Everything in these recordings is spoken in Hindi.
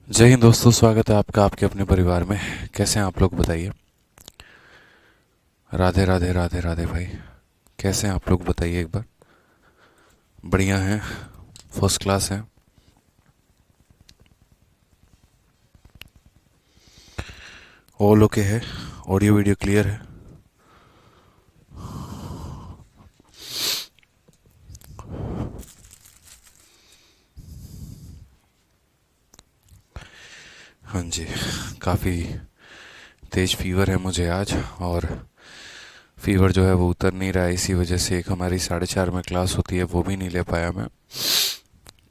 जय हिंद दोस्तों, स्वागत है आपका आपके अपने परिवार में। कैसे हैं आप लोग, बताइए। राधे राधे राधे राधे भाई। कैसे हैं आप लोग, बताइए एक बार। बढ़िया हैं, फर्स्ट क्लास हैं। ऑल ओके है, ऑडियो वीडियो क्लियर है। हाँ जी, काफ़ी तेज फीवर है मुझे आज। और फीवर जो है वो उतर नहीं रहा है, इसी वजह से एक हमारी 4:30 में क्लास होती है वो भी नहीं ले पाया मैं।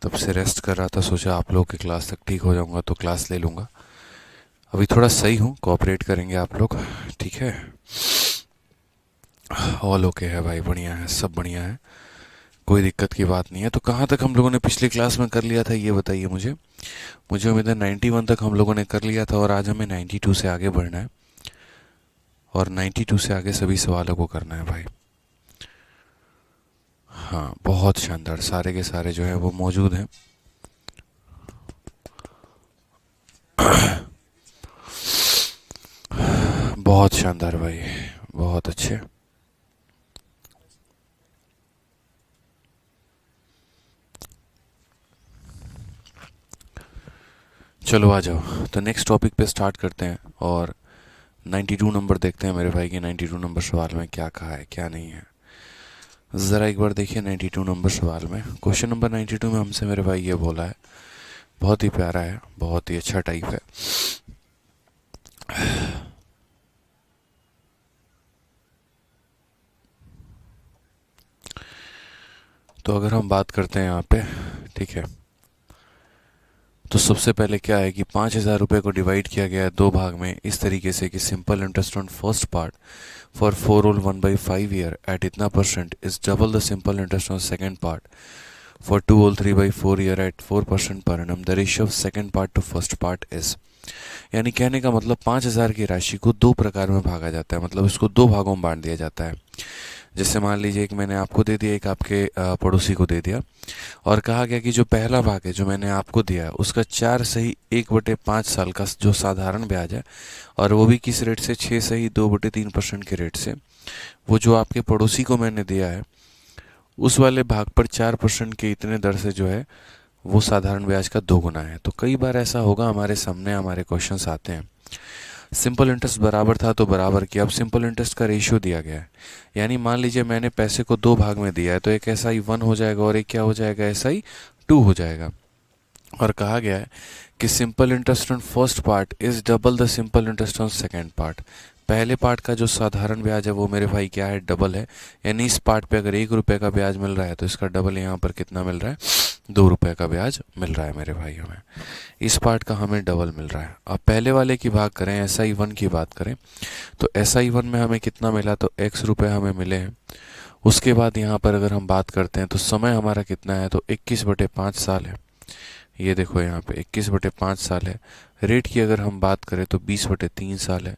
तब से रेस्ट कर रहा था, सोचा आप लोग की क्लास तक ठीक हो जाऊंगा तो क्लास ले लूँगा। अभी थोड़ा सही हूँ, कोऑपरेट करेंगे आप लोग, ठीक है। ऑल ओके है भाई, बढ़िया है, सब बढ़िया है, कोई दिक्कत की बात नहीं है। तो कहाँ तक हम लोगों ने पिछली क्लास में कर लिया था ये बताइए मुझे। मुझे उम्मीद है 91 तक हम लोगों ने कर लिया था और आज हमें 92 से आगे बढ़ना है। और 92 से आगे सभी सवालों को करना है भाई। हाँ, बहुत शानदार, सारे के सारे जो है वो मौजूद हैं। बहुत शानदार भाई, बहुत अच्छे। चलो आ जाओ, तो नेक्स्ट टॉपिक पे स्टार्ट करते हैं और 92 नंबर देखते हैं मेरे भाई की। 92 नंबर सवाल में क्या कहा है क्या नहीं है, ज़रा एक बार देखिए। 92 नंबर सवाल में, क्वेश्चन नंबर 92 में हमसे मेरे भाई ये बोला है, बहुत ही प्यारा है, बहुत ही अच्छा टाइप है। तो अगर हम बात करते हैं यहाँ पे, ठीक है, तो सबसे पहले क्या है कि 5,000 रुपये को डिवाइड किया गया है दो भाग में इस तरीके से कि simple interest on first part for 4 all 1/5 year at इतना percent is double the simple interest on second part for 2 all 3/4 year at 4% per annum. The ratio of second part to first part is, यानी कहने का मतलब 5,000 की राशि को दो प्रकार में भागा जाता है, मतलब इसको दो भागों में बांट दिया जाता है। जैसे मान लीजिए एक मैंने आपको दे दिया, एक आपके पड़ोसी को दे दिया, और कहा गया कि जो पहला भाग है जो मैंने आपको दिया है उसका 4/1/5 साल का जो साधारण ब्याज है, और वो भी किस रेट से, 6/2/3% के रेट से, वो जो आपके पड़ोसी को मैंने दिया है उस वाले भाग पर 4% के इतने दर से जो है वो साधारण ब्याज का दोगुना है। तो कई बार ऐसा होगा, हमारे सामने हमारे क्वेश्चंस आते हैं, सिंपल इंटरेस्ट बराबर था तो बराबर किया, अब सिंपल इंटरेस्ट का रेशियो दिया गया है। यानी मान लीजिए मैंने पैसे को दो भाग में दिया है, तो एक SI1 हो जाएगा और एक क्या हो जाएगा, SI2 हो जाएगा। और कहा गया है कि simple interest on first part is double the simple interest on second part. पहले पार्ट का जो साधारण ब्याज है वो मेरे भाई क्या है, डबल है। यानी इस पार्ट पे अगर 1 रुपये का ब्याज मिल रहा है तो इसका डबल यहाँ पर कितना मिल रहा है, 2 रुपये का ब्याज मिल रहा है मेरे भाई हमें। इस पार्ट का हमें डबल मिल रहा है। अब पहले वाले की बात करें, SI1 की बात करें, तो SI1 में हमें कितना मिला, तो X रुपये हमें मिले हैं। उसके बाद यहाँ पर अगर हम बात करते हैं तो समय हमारा कितना है, तो 21/5 साल है। ये देखो यहाँ पे 21/5 साल है। रेट की अगर हम बात करें तो 20/3 साल है,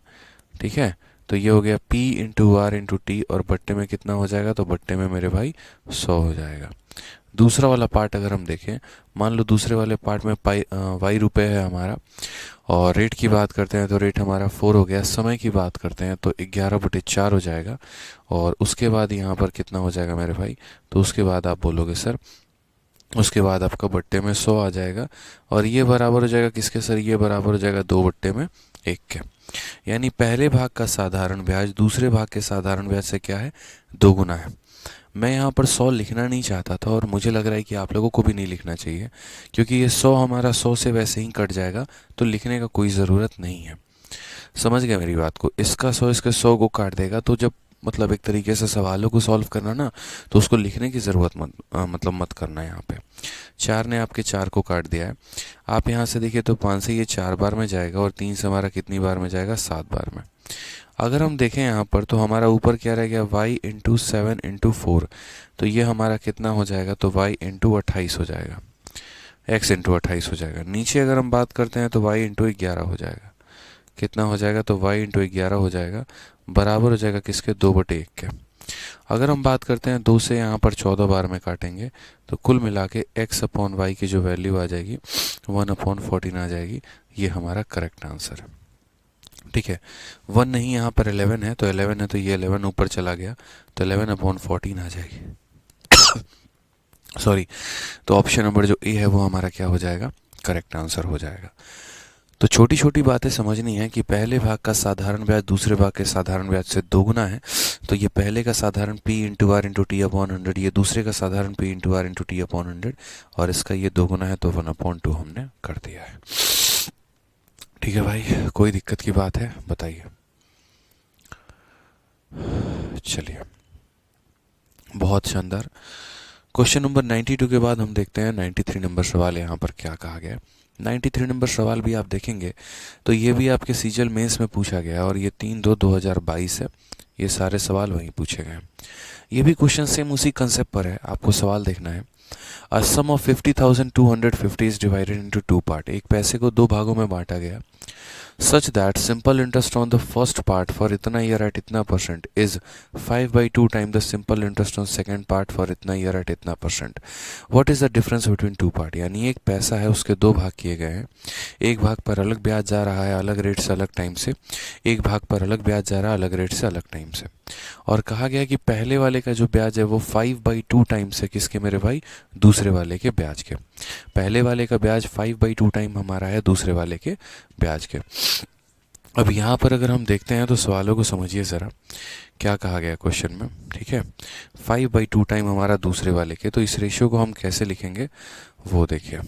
ठीक है। तो ये हो गया P/R/T, और बट्टे में कितना हो जाएगा, तो बट्टे में मेरे भाई 100 हो जाएगा। दूसरा वाला पार्ट अगर हम देखें, मान लो दूसरे वाले पार्ट में वाई रुपये है हमारा, और रेट की बात करते हैं तो रेट हमारा 4 हो गया। समय की बात करते हैं तो 11/4 हो जाएगा। और उसके बाद यहाँ पर कितना हो जाएगा मेरे भाई, तो उसके बाद आप बोलोगे सर, उसके बाद आपका बट्टे में 100 आ जाएगा। और ये बराबर हो जाएगा किसके सर, ये बराबर हो जाएगा 2/1 के। यानी पहले भाग का साधारण ब्याज दूसरे भाग के साधारण ब्याज से क्या है, दोगुना है। मैं यहाँ पर 100 लिखना नहीं चाहता था, और मुझे लग रहा है कि आप लोगों को भी नहीं लिखना चाहिए, क्योंकि ये 100 हमारा 100 से वैसे ही कट जाएगा, तो लिखने का कोई ज़रूरत नहीं है। समझ गए मेरी बात को, इसका 100 इसके 100 को काट देगा, तो जब मतलब एक तरीके से सवालों को सॉल्व करना ना, तो उसको लिखने की ज़रूरत मतलब मत करना। यहाँ पे 4 ने आपके 4 को काट दिया है। आप यहाँ से देखिए तो 5 से ये 4 बार में जाएगा, और 3 से हमारा कितनी बार में जाएगा, 7 बार में। अगर हम देखें यहाँ पर तो हमारा ऊपर क्या रह गया, y/7/4, तो ये हमारा कितना हो जाएगा, तो y/28 हो जाएगा, x/28 हो जाएगा। नीचे अगर हम बात करते हैं तो y/11 हो जाएगा, कितना हो जाएगा, तो y/11 हो जाएगा, बराबर हो जाएगा किसके, 2/1 के। अगर हम बात करते हैं 2 से यहाँ पर 14 बार में काटेंगे तो कुल मिला के x अपॉन वाई की जो वैल्यू आ जाएगी 1/14 आ जाएगी। ये हमारा करेक्ट आंसर है। ठीक है, 1 नहीं, यहाँ पर 11 है, तो 11 है तो ये 11 ऊपर चला गया तो 11/14 आ जाएगी। सॉरी, तो ऑप्शन नंबर जो ए है वो हमारा क्या हो जाएगा, करेक्ट आंसर हो जाएगा। तो छोटी छोटी बातें समझनी है कि पहले भाग का साधारण ब्याज दूसरे भाग के साधारण ब्याज से दोगुना है, तो ये पहले का साधारण p into R into T upon 100, ये दूसरे का साधारण p into R into T upon 100, और इसका ये दोगुना है तो 1/2 हमने कर दिया है। ठीक है भाई, कोई दिक्कत की बात है बताइए। चलिए, बहुत शानदार। क्वेश्चन नंबर 92 के बाद हम देखते हैं 93 नंबर सवाल यहाँ पर क्या कहा गया है। 93 नंबर सवाल भी आप देखेंगे तो ये भी आपके सीजल मेंस में पूछा गया और ये 3/2/2022 है। ये सारे सवाल वहीं पूछे गए हैं। ये भी क्वेश्चन सेम उसी कंसेप्ट पर है, आपको सवाल देखना है। A sum of 50,250 is divided into 2 part. एक पैसे को 2 भागों में बांटा गया such that simple interest on the first part for इतना year at इतना % is 5/2 time the simple interest on second part for इतना year at इतना %. What is the difference between two part? यानी एक पैसा है, उसके 2 भाग किए गए हैं। एक भाग पर अलग ब्याज जा रहा है अलग रेट से अलग टाइम से, एक भाग पर अलग ब्याज जा रहा है अलग रेट से अलग टाइम से, और कहा गया कि पहले वाले का जो ब्याज है वो 5/2 टाइम्स है किसके मेरे भाई, दूसरे वाले के ब्याज के। पहले वाले का ब्याज 5/2 टाइम हमारा है दूसरे वाले के ब्याज के। अब यहाँ पर अगर हम देखते हैं तो सवालों को समझिए ज़रा, क्या कहा गया क्वेश्चन में। ठीक है, 5/2 टाइम हमारा दूसरे वाले के, तो इस रेशियो को हम कैसे लिखेंगे वो देखिए।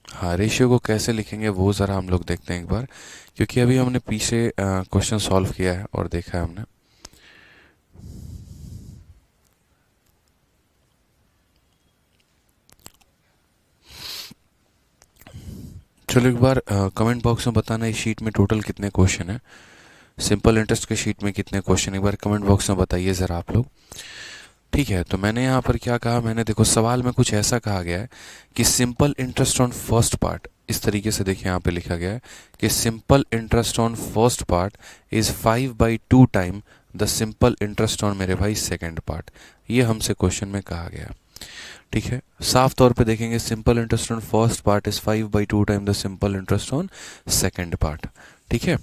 हाँ, रेशियो को कैसे लिखेंगे वो ज़रा हम लोग देखते हैं एक बार, क्योंकि अभी हमने पीछे क्वेश्चन सॉल्व किया है और देखा है हमने। चलो एक बार कमेंट बॉक्स में बताना इस शीट में टोटल कितने क्वेश्चन है, सिंपल इंटरेस्ट के शीट में कितने क्वेश्चन, एक बार कमेंट बॉक्स में बताइए ज़रा आप लोग। ठीक है, तो मैंने यहाँ पर क्या कहा, मैंने देखो सवाल में कुछ ऐसा कहा गया है कि simple interest on first part, इस तरीके से देखिए यहाँ पे लिखा गया है कि simple interest on first part is 5/2 time the simple interest on मेरे भाई सेकेंड पार्ट। ये हमसे क्वेश्चन में कहा गया। ठीक है, साफ तौर पे देखेंगे simple interest on first part is 5/2 time the simple interest on second part. ठीक है,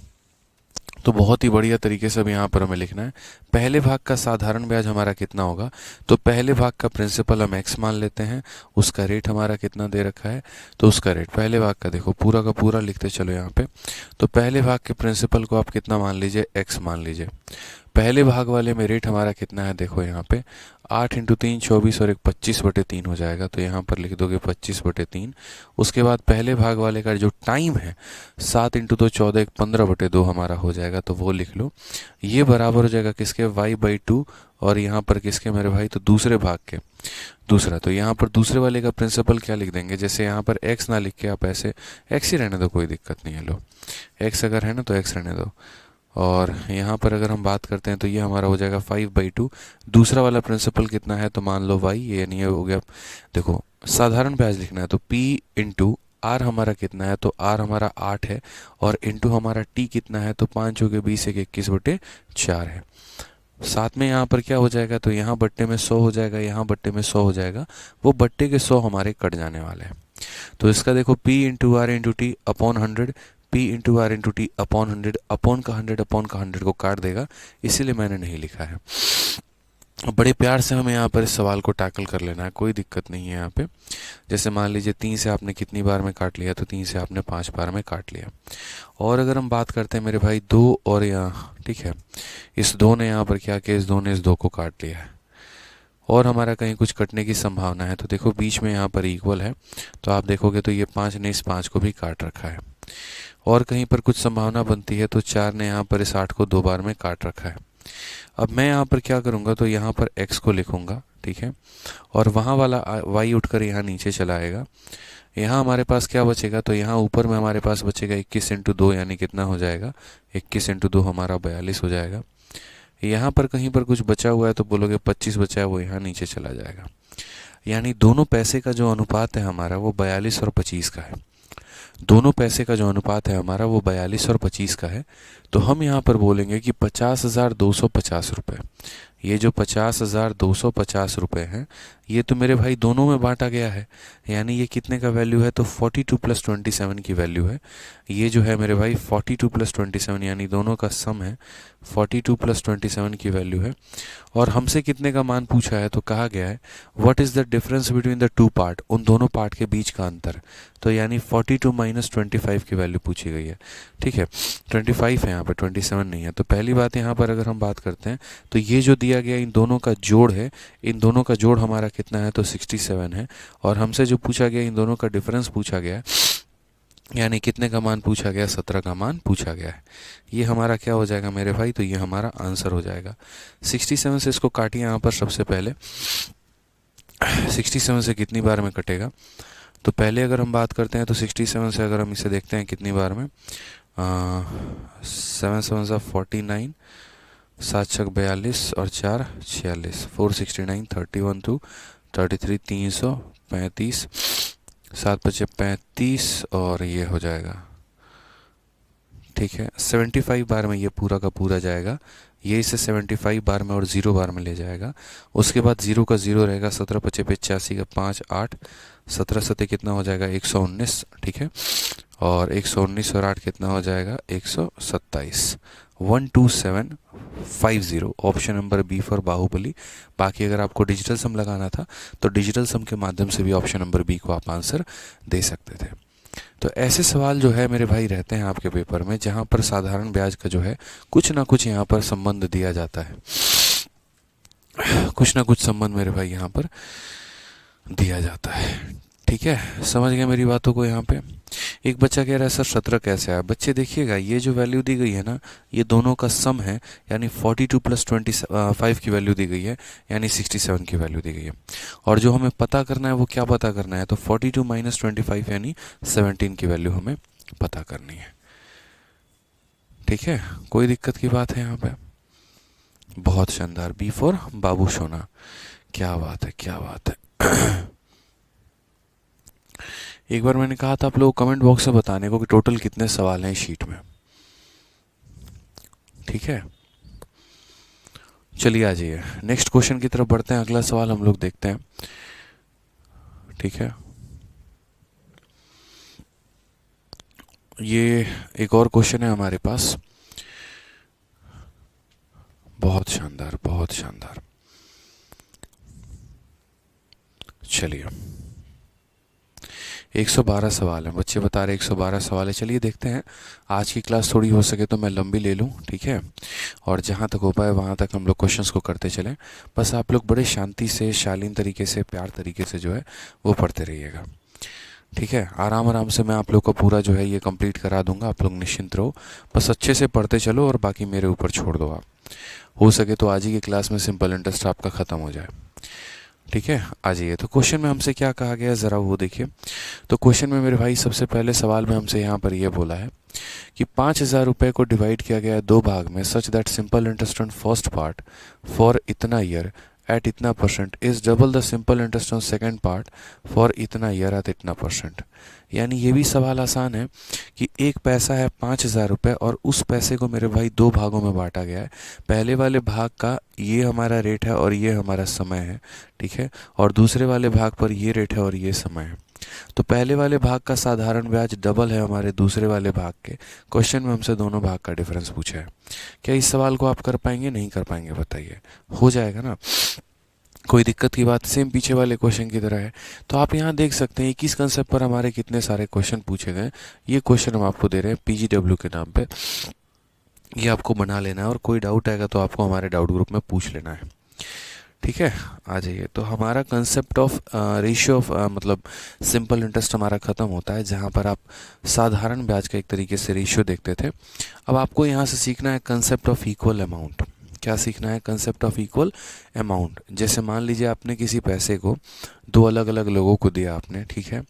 तो बहुत ही बढ़िया तरीके से अब यहाँ पर हमें लिखना है। पहले भाग का साधारण ब्याज हमारा कितना होगा, तो पहले भाग का प्रिंसिपल हम x मान लेते हैं, उसका रेट हमारा कितना दे रखा है, तो उसका रेट पहले भाग का देखो पूरा का पूरा लिखते चलो यहाँ पे। तो पहले भाग के प्रिंसिपल को आप कितना मान लीजिए, x मान लीजिए। पहले भाग वाले में रेट हमारा कितना है, देखो यहाँ पे 8 × 3 24 और एक 25/3 हो जाएगा, तो यहाँ पर लिख दोगे 25/3। उसके बाद पहले भाग वाले का जो टाइम है 7 × 2 14 एक 15/2 हमारा हो जाएगा, तो वो लिख लो। ये बराबर हो जाएगा किसके, y/2, और यहाँ पर किसके मेरे भाई, तो दूसरे भाग के दूसरा। तो यहाँ पर दूसरे वाले का प्रिंसिपल क्या लिख देंगे, जैसे यहाँ पर x ना लिख के आप ऐसे x ही रहने दो, कोई दिक्कत नहीं है। लो x अगर है ना तो x रहने दो, और यहाँ पर अगर हम बात करते हैं तो ये हमारा हो जाएगा 5/2। दूसरा वाला प्रिंसिपल कितना है, तो मान लो y, ये नहीं हो गया। देखो साधारण ब्याज लिखना है तो p इंटू आर हमारा कितना है, तो आर हमारा 8 है, और इंटू हमारा टी कितना है, तो 5 हो गए 20 एक 21/4 है। साथ में यहाँ पर क्या हो जाएगा, तो यहाँ बट्टे में 100 हो जाएगा, यहाँ बट्टे में 100 हो जाएगा, वो बट्टे के 100 हमारे कट जाने वाले हैं। तो इसका देखो p into R into T upon 100, p into R into T upon 100, upon का 100 को काट देगा, इसीलिए मैंने नहीं लिखा है। बड़े प्यार से हमें यहाँ पर इस सवाल को टैकल कर लेना है, कोई दिक्कत नहीं है यहाँ पे। जैसे मान लीजिए 3 से आपने कितनी बार में काट लिया, तो 3 से आपने 5 बार में काट लिया। और अगर हम बात करते हैं मेरे भाई 2 और यहाँ, ठीक है, इस 2 ने यहाँ पर क्या किया, इस 2 ने इस 2 को काट लिया है, और हमारा कहीं कुछ कटने की संभावना है, तो देखो बीच में यहाँ पर इक्वल है, तो आप देखोगे तो ये 5 ने इस 5 को भी काट रखा है, और कहीं पर कुछ संभावना बनती है तो 4 ने यहाँ पर इस 8 को 2 बार में काट रखा है। अब मैं यहाँ पर क्या करूँगा, तो यहाँ पर x को लिखूँगा, ठीक है, और वहाँ वाला y उठकर यहाँ नीचे चला आएगा। यहाँ हमारे पास क्या बचेगा, तो यहाँ ऊपर में हमारे पास बचेगा 21 × 2, यानी कितना हो जाएगा, 21 × 2 हमारा 42 हो जाएगा। यहाँ पर कहीं पर कुछ बचा हुआ है तो बोलोगे 25 बचा है, वो यहाँ नीचे चला जाएगा। यानी दोनों पैसे का जो अनुपात है हमारा वो 42 और 25 का है। दोनों पैसे का जो अनुपात है हमारा वो 42 और 25 का है। तो हम यहाँ पर बोलेंगे कि 50,250 रुपये, ये जो 50,250 रुपये हैं ये तो मेरे भाई दोनों में बांटा गया है, यानी ये कितने का वैल्यू है, तो 42 + 27 की वैल्यू है। ये जो है मेरे भाई 42 + 27 यानी दोनों का सम है, 42 + 27 की वैल्यू है। और हमसे कितने का मान पूछा है, तो कहा गया है what is the difference between the two part, उन दोनों पार्ट के बीच का अंतर। तो यानी 42 - 25 की वैल्यू पूछी गई है। ठीक है, 25 है यहाँ पर, 27 नहीं है। तो पहली बात यहाँ पर अगर हम बात करते हैं तो ये जो दिया गया इन दोनों का जोड़ है, इन दोनों का जोड़ हमारा कितना है, तो 67 है। और हमसे जो पूछा गया इन दोनों का डिफरेंस पूछा गया है, यानी कितने का मान पूछा गया, 17 का मान पूछा गया है। ये हमारा क्या हो जाएगा मेरे भाई, तो ये हमारा आंसर हो जाएगा। 67 से इसको काटिए यहाँ पर सबसे पहले, 67 से कितनी बार में कटेगा, तो पहले अगर हम बात करते हैं तो 67 से अगर हम इसे देखते हैं कितनी बार में, 7 7 49, 7 6 42 और 4 46, 469, 31 2 33, 335, 7 5 35 और ये हो जाएगा। ठीक है, 75 बार में ये पूरा का पूरा जाएगा, ये इसे 75 बार में और 0 बार में ले जाएगा। उसके बाद 0 का 0 रहेगा, 17 5 85 का 5 8, 17 7 कितना हो जाएगा, 119। ठीक है, और 119 और 8 कितना हो जाएगा, 127। 12750, option number B for Baahubali. बाकी अगर आपको डिजिटल सम लगाना था तो डिजिटल सम के माध्यम से भी ऑप्शन नंबर बी को आप आंसर दे सकते थे। तो ऐसे सवाल जो है मेरे भाई रहते हैं आपके पेपर में, जहाँ पर साधारण ब्याज का जो है कुछ ना कुछ यहाँ पर संबंध दिया जाता है, कुछ ना कुछ संबंध मेरे भाई यहाँ पर दिया जाता है। ठीक है, समझ गए मेरी बातों को। यहाँ पे एक बच्चा कह रहा है सर 17 कैसे आया। बच्चे देखिएगा, ये जो वैल्यू दी गई है ना, ये दोनों का सम है, यानी 42 + 25 की वैल्यू दी गई है, यानी 67 की वैल्यू दी गई है। और जो हमें पता करना है वो क्या पता करना है, तो 42 - 25 यानी 17 की वैल्यू हमें पता करनी है। ठीक है, कोई दिक्कत की बात है यहाँ पे। बहुत शानदार, बी फॉर बाबू सोना, क्या बात है, क्या बात है। एक बार मैंने कहा था आप लोग कमेंट बॉक्स में बताने को कि टोटल कितने सवाल हैं शीट में। ठीक है, चलिए आ जाइए नेक्स्ट क्वेश्चन की तरफ बढ़ते हैं। अगला सवाल हम लोग देखते हैं। ठीक है, ये एक और क्वेश्चन है हमारे पास। बहुत शानदार, बहुत शानदार। चलिए, 112 सवाल हैं, बच्चे बता रहे 112 सवाल है। चलिए देखते हैं, आज की क्लास थोड़ी हो सके तो मैं लंबी ले लूँ। ठीक है, और जहाँ तक हो पाए वहाँ तक हम लोग क्वेश्चंस को करते चलें। बस आप लोग बड़े शांति से, शालीन तरीके से, प्यार तरीके से जो है वो पढ़ते रहिएगा। ठीक है, आराम आराम से मैं आप लोग को पूरा जो है ये कंप्लीट करा दूंगा, आप लोग निश्चिंत रहो। बस अच्छे से पढ़ते चलो और बाकी मेरे ऊपर छोड़ दो आप। हो सके तो आज ही की क्लास में सिंपल इंटरेस्ट आपका ख़त्म हो जाए। ठीक है, आ जाइए। तो क्वेश्चन में हमसे क्या कहा गया है ज़रा वो देखिए। तो क्वेश्चन में मेरे भाई सबसे पहले सवाल में हमसे यहाँ पर ये बोला है कि 5,000 रुपये को डिवाइड किया गया है 2 भाग में, such that simple interest on first part for इतना ईयर एट इतना percent is double the simple interest on second part for इतना ईयर एट इतना परसेंट। यानी ये भी सवाल आसान है कि एक पैसा है 5,000 रुपये और उस पैसे को मेरे भाई 2 भागों में बांटा गया है। पहले वाले भाग का ये हमारा रेट है और ये हमारा समय है। ठीक है, और दूसरे वाले भाग पर ये रेट है और ये समय है। तो पहले वाले भाग का साधारण ब्याज डबल है हमारे दूसरे वाले भाग के। क्वेश्चन में हमसे दोनों भाग का डिफरेंस पूछा है। क्या इस सवाल को आप कर पाएंगे, नहीं कर पाएंगे, बताइए। हो जाएगा ना, कोई दिक्कत की बात, सेम पीछे वाले क्वेश्चन की तरह है। तो आप यहाँ देख सकते हैं किस कंसेप्ट पर हमारे कितने सारे क्वेश्चन पूछे गए। ये क्वेश्चन हम आपको दे रहे हैं पीजीडब्ल्यू के नाम पे, ये आपको बना लेना है और कोई डाउट आएगा तो आपको हमारे डाउट ग्रुप में पूछ लेना है। ठीक है, आ जाइए। तो हमारा कंसेप्ट ऑफ रेशियो ऑफ मतलब सिंपल इंटरेस्ट हमारा ख़त्म होता है, जहाँ पर आप साधारण ब्याज का एक तरीके से रेशियो देखते थे। अब आपको यहाँ से सीखना है कंसेप्ट ऑफ इक्वल अमाउंट। क्या सीखना है? Concept of equal amount. जैसे मान लीजिए आपने किसी पैसे को दो अलग अलग लोगों को दिया आपने, ठीक है,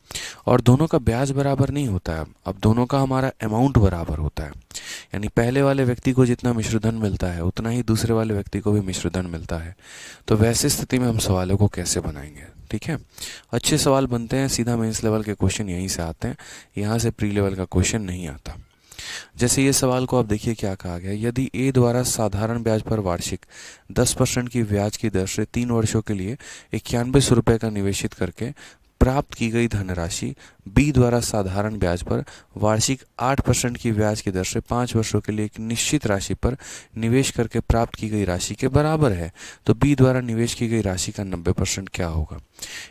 और दोनों का ब्याज बराबर नहीं होता है। अब दोनों का हमारा अमाउंट बराबर होता है, यानी पहले वाले व्यक्ति को जितना मिश्रधन मिलता है उतना ही दूसरे वाले व्यक्ति को भी मिश्रधन मिलता है। तो वैसे स्थिति में हम सवालों को कैसे बनाएंगे? ठीक है, अच्छे सवाल बनते हैं, सीधा मेंस लेवल के क्वेश्चन यहीं से आते हैं, यहाँ से प्री लेवल का क्वेश्चन नहीं आता। जैसे ये सवाल को आप देखिए क्या कहा गया, यदि ए द्वारा साधारण ब्याज पर वार्षिक 10% की ब्याज की दर से 3 वर्षों के लिए 9100 रुपये का निवेशित करके प्राप्त की गई धनराशि बी द्वारा साधारण ब्याज पर वार्षिक 8% की ब्याज की दर से 5 वर्षों के लिए एक निश्चित राशि पर निवेश करके प्राप्त की गई राशि के बराबर है, तो बी द्वारा निवेश की गई राशि का 90% क्या होगा?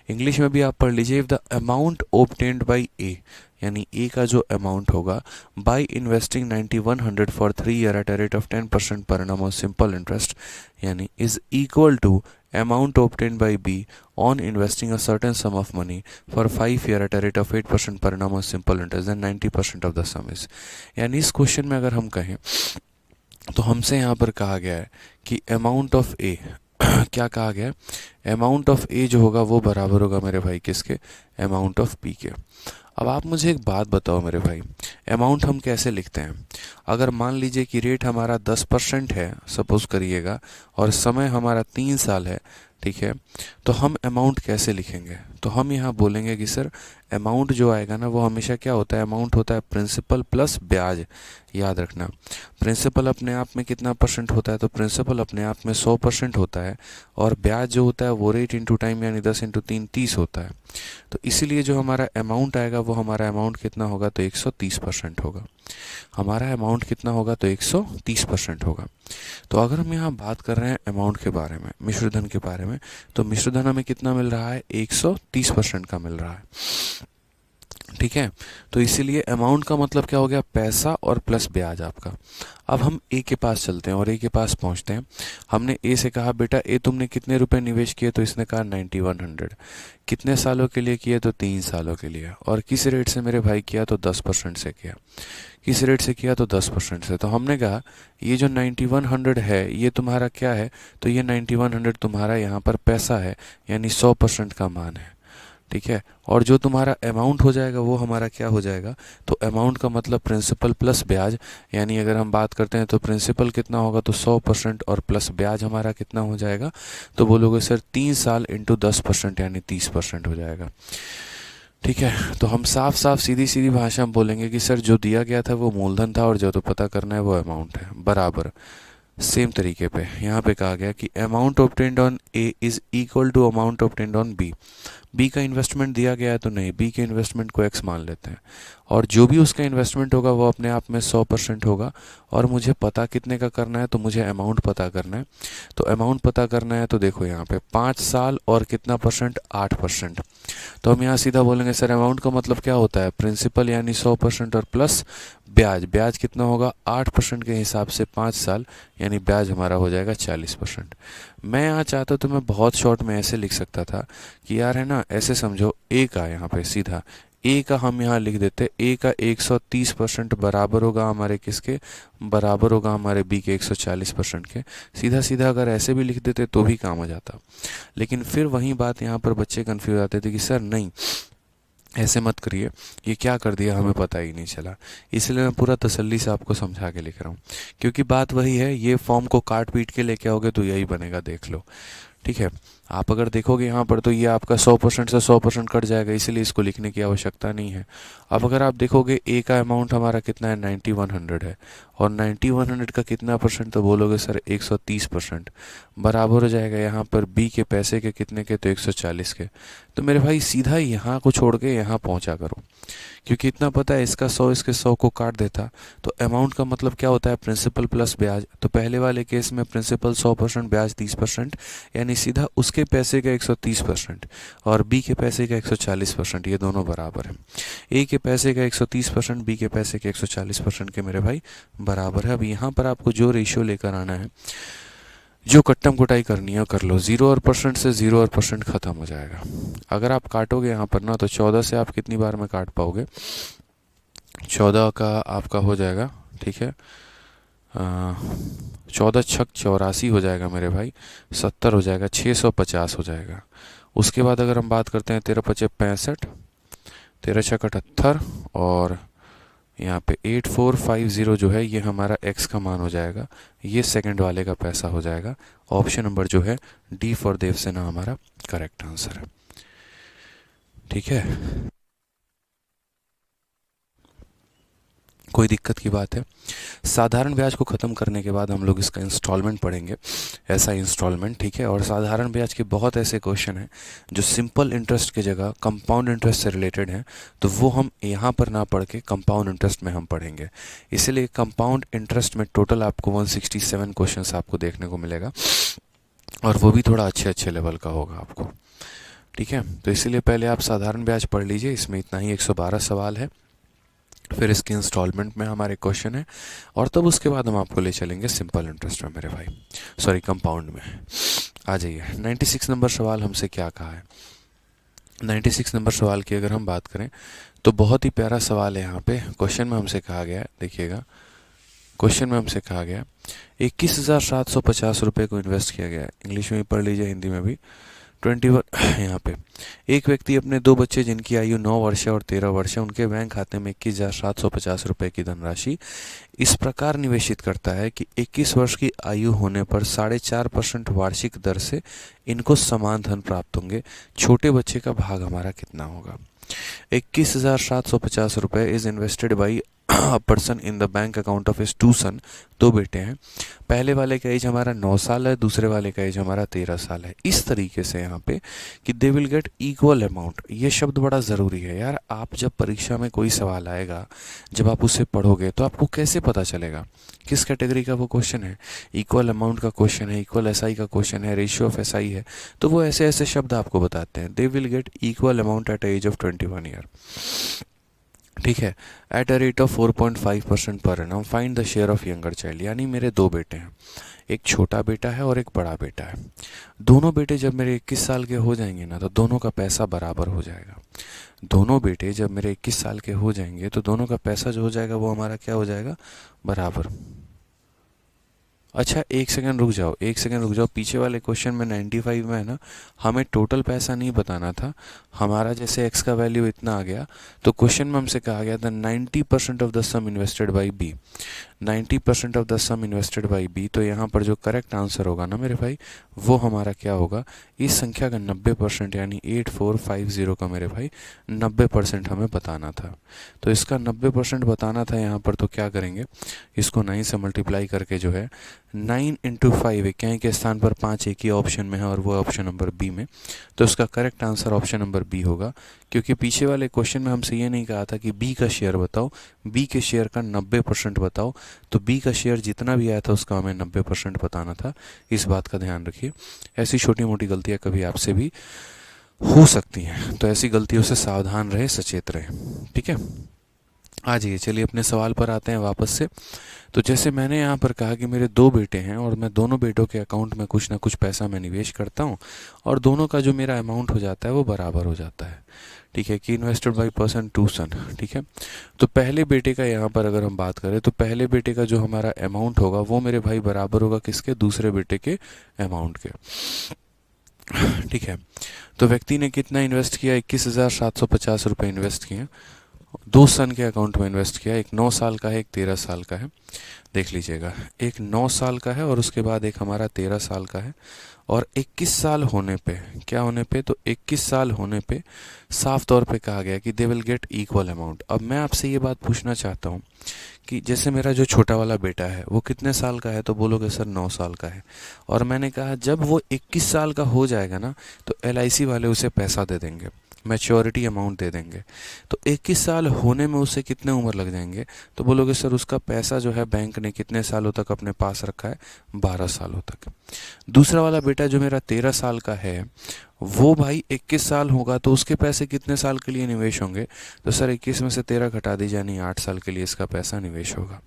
इंग्लिश में भी आप पढ़ लीजिए, if the amount obtained by A, यानी ए का जो अमाउंट होगा बाय investing 9100 for 3 year at a rate of 10% per annum on simple interest, यानी is equal to amount obtained by B on investing a certain sum of money for 5 year at a rate of 8% per annum on simple interest, then 90% of the sum is। यानी इस क्वेश्चन में अगर हम कहें तो हमसे यहाँ पर कहा गया है कि अमाउंट ऑफ ए क्या कहा गया है? अमाउंट ऑफ ए जो होगा वो बराबर होगा मेरे भाई किसके? अमाउंट ऑफ बी के। अब आप मुझे एक बात बताओ मेरे भाई, अमाउंट हम कैसे लिखते हैं? अगर मान लीजिए कि रेट हमारा 10% है, सपोज करिएगा, और समय हमारा 3 साल है, ठीक है, तो हम अमाउंट कैसे लिखेंगे? तो हम यहाँ बोलेंगे कि सर अमाउंट जो आएगा ना वो हमेशा क्या होता है? अमाउंट होता है प्रिंसिपल प्लस ब्याज। याद रखना, प्रिंसिपल अपने आप में कितना परसेंट होता है? तो प्रिंसिपल अपने आप में 100% होता है, और ब्याज जो होता है वो रेट इंटू टाइम यानी 10 इंटू 3 30 होता है। तो इसीलिए जो हमारा अमाउंट आएगा वो हमारा अमाउंट कितना होगा? तो 130% होगा। हमारा अमाउंट कितना होगा? तो 130% होगा। तो अगर हम यहाँ बात कर रहे हैं अमाउंट के बारे में, मिश्रधन के बारे में, तो मिश्रधन हमें कितना मिल रहा है? 130% का मिल रहा है, ठीक है। तो इसीलिए अमाउंट का मतलब क्या हो गया? पैसा और प्लस ब्याज आपका। अब हम ए के पास चलते हैं और ए के पास पहुंचते हैं। हमने ए से कहा बेटा ए तुमने कितने रुपए निवेश किए? तो इसने कहा 9100। कितने सालों के लिए किए? तो 3 सालों के लिए। और किस रेट से मेरे भाई किया? तो 10% से किया। किस रेट से किया? तो 10% से। तो हमने कहा ये जो 9100 है ये तुम्हारा क्या है? तो ये 9100 तुम्हारा यहाँ पर पैसा है, यानी 100% का मान है, ठीक है। और जो तुम्हारा अमाउंट हो जाएगा वो हमारा क्या हो जाएगा? तो अमाउंट का मतलब प्रिंसिपल प्लस ब्याज, यानी अगर हम बात करते हैं तो प्रिंसिपल कितना होगा? तो 100% और प्लस ब्याज हमारा कितना हो जाएगा? तो बोलोगे सर 3 साल इंटू 10% यानी 30% हो जाएगा, ठीक है। तो हम साफ साफ सीधी सीधी भाषा में बोलेंगे कि सर जो दिया गया था वो मूलधन था और जो तो पता करना है वो अमाउंट है, बराबर। सेम तरीके पे यहाँ पे कहा गया कि amount obtained on A is equal to amount obtained on B. B का इन्वेस्टमेंट दिया गया है तो नहीं, बी के इन्वेस्टमेंट को एक्स मान लेते हैं, और जो भी उसका इन्वेस्टमेंट होगा वो अपने आप में 100% होगा। और मुझे पता कितने का करना है? तो मुझे अमाउंट पता करना है। तो अमाउंट पता करना है तो देखो यहाँ पे 5 साल और कितना परसेंट? 8%। तो हम यहाँ सीधा बोलेंगे सर अमाउंट का मतलब क्या होता है? प्रिंसिपल यानी 100% और प्लस ब्याज। ब्याज कितना होगा? 8% के हिसाब से 5 साल, यानी ब्याज हमारा हो जाएगा 40%। मैं यहाँ चाहता तो मैं बहुत शॉर्ट में ऐसे लिख सकता था कि यार है ना, ऐसे समझो ए का यहाँ पे सीधा ए का हम यहाँ लिख देते, ए का 130% बराबर होगा हमारे किसके? बराबर होगा हमारे बी के 140% के। सीधा सीधा अगर ऐसे भी लिख देते तो भी काम आ जाता। लेकिन फिर वही बात यहाँ पर बच्चे कंफ्यूज आते थे कि सर नहीं ऐसे मत करिए, ये क्या कर दिया हमें पता ही नहीं चला। इसलिए मैं पूरा तसल्ली से आपको समझा के लिख रहा हूँ, क्योंकि बात वही है, ये फॉर्म को काट पीट के लेके आओगे तो यही बनेगा, देख लो, ठीक है। आप अगर देखोगे यहाँ पर तो ये आपका 100% से 100% कट जाएगा, इसलिए इसको लिखने की आवश्यकता नहीं है। अब अगर आप देखोगे ए का अमाउंट हमारा कितना है? 9100 है, और 9100 का कितना परसेंट? तो बोलोगे सर 130%, बराबर हो जाएगा यहाँ पर बी के पैसे के कितने के? तो 140 के। तो मेरे भाई सीधा यहाँ को छोड़ के यहाँ पहुँचा करो, क्योंकि इतना पता है इसका 100 इसके 100 को काट देता। तो अमाउंट का मतलब क्या होता है? प्रिंसिपल प्लस ब्याज। तो पहले वाले केस में प्रिंसिपल 100%, ब्याज 30%, यानी सीधा उसके पैसे का 130% और बी के पैसे का 140%, ये दोनों बराबर है। ए के पैसे का 130%, बी के पैसे के 140% के मेरे भाई बराबर है। अब यहाँ पर आपको जो रेशियो लेकर आना है, जो कट्टम कुटाई करनी है कर लो। 0 और परसेंट से 0 और परसेंट खत्म हो जाएगा। अगर आप काटोगे यहाँ पर ना, तो 14 से आप कितनी बार में काट पाओगे? 14 का आपका हो जाएगा, ठीक है, 14 छक 84 हो जाएगा मेरे भाई, 70 हो जाएगा, 650 हो जाएगा। उसके बाद अगर हम बात करते हैं 13 पचे 65, 13 छक 78, और यहाँ पे 8450 जो है ये हमारा x का मान हो जाएगा, ये सेकंड वाले का पैसा हो जाएगा। ऑप्शन नंबर जो है डी फॉर देवसेना हमारा करेक्ट आंसर है। ठीक है, कोई दिक्कत की बात है? साधारण ब्याज को ख़त्म करने के बाद हम लोग इसका इंस्टॉलमेंट पढ़ेंगे, ऐसा इंस्टॉलमेंट। ठीक है, और साधारण ब्याज के बहुत ऐसे क्वेश्चन हैं जो सिंपल इंटरेस्ट की जगह कंपाउंड इंटरेस्ट से रिलेटेड हैं, तो वो हम यहाँ पर ना पढ़ के कंपाउंड इंटरेस्ट में हम पढ़ेंगे। इसीलिए कंपाउंड इंटरेस्ट में टोटल आपको 167 क्वेश्चन आपको देखने को मिलेगा, और वो भी थोड़ा अच्छे अच्छे लेवल का होगा आपको। ठीक है, तो इसीलिए पहले आप साधारण ब्याज पढ़ लीजिए, इसमें इतना ही 112 सवाल है, फिर इसके इंस्टॉलमेंट में हमारे क्वेश्चन है, और तब उसके बाद हम आपको ले चलेंगे सिंपल इंटरेस्ट में मेरे भाई, सॉरी कंपाउंड में। आ जाइए, 96 नंबर सवाल हमसे क्या कहा है। 96 नंबर सवाल की अगर हम बात करें तो बहुत ही प्यारा सवाल है। यहाँ पे क्वेश्चन में हमसे कहा गया है, देखिएगा क्वेश्चन में हमसे कहा गया 21,750 रुपये को इन्वेस्ट किया गया है। इंग्लिश में भी पढ़ लीजिए, हिंदी में भी। 21 यहाँ पे एक व्यक्ति अपने दो बच्चे जिनकी आयु 9 वर्ष और 13 वर्ष है, उनके बैंक खाते में 21,750 रुपये की धनराशि इस प्रकार निवेशित करता है कि 21 वर्ष की आयु होने पर 4.5% वार्षिक दर से इनको समान धन प्राप्त होंगे। छोटे बच्चे का भाग हमारा कितना होगा? 21,750 रुपये is invested by person in the bank account of his two son. दो बेटे हैं, पहले वाले का एज हमारा 9 साल है, दूसरे वाले का एज हमारा 13 साल है। इस तरीके से यहाँ पे कि दे विल गेट इक्वल अमाउंट, ये शब्द बड़ा ज़रूरी है यार। आप जब परीक्षा में कोई सवाल आएगा, जब आप उसे पढ़ोगे तो आपको कैसे पता चलेगा किस कैटेगरी का वो क्वेश्चन है। इक्वल अमाउंट का क्वेश्चन है, इक्वल एसआई का क्वेश्चन है, रेशियो ऑफ एसआई है, तो वो ऐसे ऐसे शब्द आपको बताते हैं। They will get equal amount at age of 21 year. ठीक है, at a rate of 4.5% per annum find the share of younger child. यानी मेरे दो बेटे हैं, एक छोटा बेटा है और एक बड़ा बेटा है। दोनों बेटे जब मेरे 21 साल के हो जाएंगे ना, तो दोनों का पैसा बराबर हो जाएगा। दोनों बेटे जब मेरे 21 साल के हो जाएंगे तो दोनों का पैसा जो हो जाएगा वो हमारा क्या हो जाएगा? बराबर। अच्छा, एक सेकंड रुक जाओ, एक सेकंड रुक जाओ। पीछे वाले क्वेश्चन में 95 में है ना, हमें टोटल पैसा नहीं बताना था। हमारा जैसे x का वैल्यू इतना आ गया, तो क्वेश्चन में हमसे कहा गया था 90% of the sum invested by B. 90% of the sum invested by B, तो यहाँ पर जो करेक्ट आंसर होगा ना मेरे भाई, वो हमारा क्या होगा? इस संख्या का 90% यानी 8450 का मेरे भाई 90% हमें बताना था। तो इसका 90% बताना था यहाँ पर, तो क्या करेंगे? इसको 9 से मल्टीप्लाई करके जो है 9 इंटू 5, इक्याई के स्थान पर 5 एक ही ऑप्शन में है और वो ऑप्शन नंबर बी में, तो इसका correct answer option number B होगा। क्योंकि पीछे वाले क्वेश्चन में हमसे ये नहीं कहा था कि बी का शेयर बताओ, बी के शेयर का 90% बताओ, तो बी का शेयर जितना भी आया था उसका हमें 90% बताना था। इस बात का ध्यान रखिए, ऐसी छोटी मोटी गलतियाँ कभी आपसे भी हो सकती हैं, तो ऐसी गलतियों से सावधान रहे, सचेत रहे। ठीक है, आ जाइए, चलिए अपने सवाल पर आते हैं वापस से। तो जैसे मैंने यहाँ पर कहा कि मेरे दो बेटे हैं और मैं दोनों बेटों के अकाउंट में कुछ ना कुछ पैसा मैं निवेश करता हूँ, और दोनों का जो मेरा अमाउंट हो जाता है वो बराबर हो जाता है। ठीक है, कि इन्वेस्टेड बाई पर्सन टू सन। ठीक है, तो पहले बेटे का यहाँ पर अगर हम बात करें तो पहले बेटे का जो हमारा अमाउंट होगा वो मेरे भाई बराबर होगा किसके? दूसरे बेटे के अमाउंट के। ठीक है, तो व्यक्ति ने कितना इन्वेस्ट किया? 21,750 रुपये इन्वेस्ट किए, दो सन के अकाउंट में इन्वेस्ट किया। एक 9 साल का है, एक 13 साल का है। देख लीजिएगा, एक 9 साल का है और उसके बाद एक हमारा 13 साल का है। और 21 साल होने पे क्या होने पे? तो 21 साल होने पे साफ तौर पे कहा गया कि दे विल गेट इक्वल अमाउंट। अब मैं आपसे ये बात पूछना चाहता हूँ कि जैसे मेरा जो छोटा वाला बेटा है वो कितने साल का है? तो बोलोगे सर 9 साल का है। और मैंने कहा जब वो 21 साल का हो जाएगा ना, तो LIC वाले उसे पैसा दे देंगे, मैच्योरिटी अमाउंट दे देंगे। तो 21 साल होने में उसे कितने उम्र लग जाएंगे? तो बोलोगे सर उसका पैसा जो है बैंक ने कितने सालों तक अपने पास रखा है? 12 सालों तक। दूसरा वाला बेटा जो मेरा 13 साल का है, वो भाई 21 साल होगा, तो उसके पैसे कितने साल के लिए निवेश होंगे? तो सर 21 में से 13 घटा दीजिए, यानी 8 साल के लिए इसका पैसा निवेश होगा।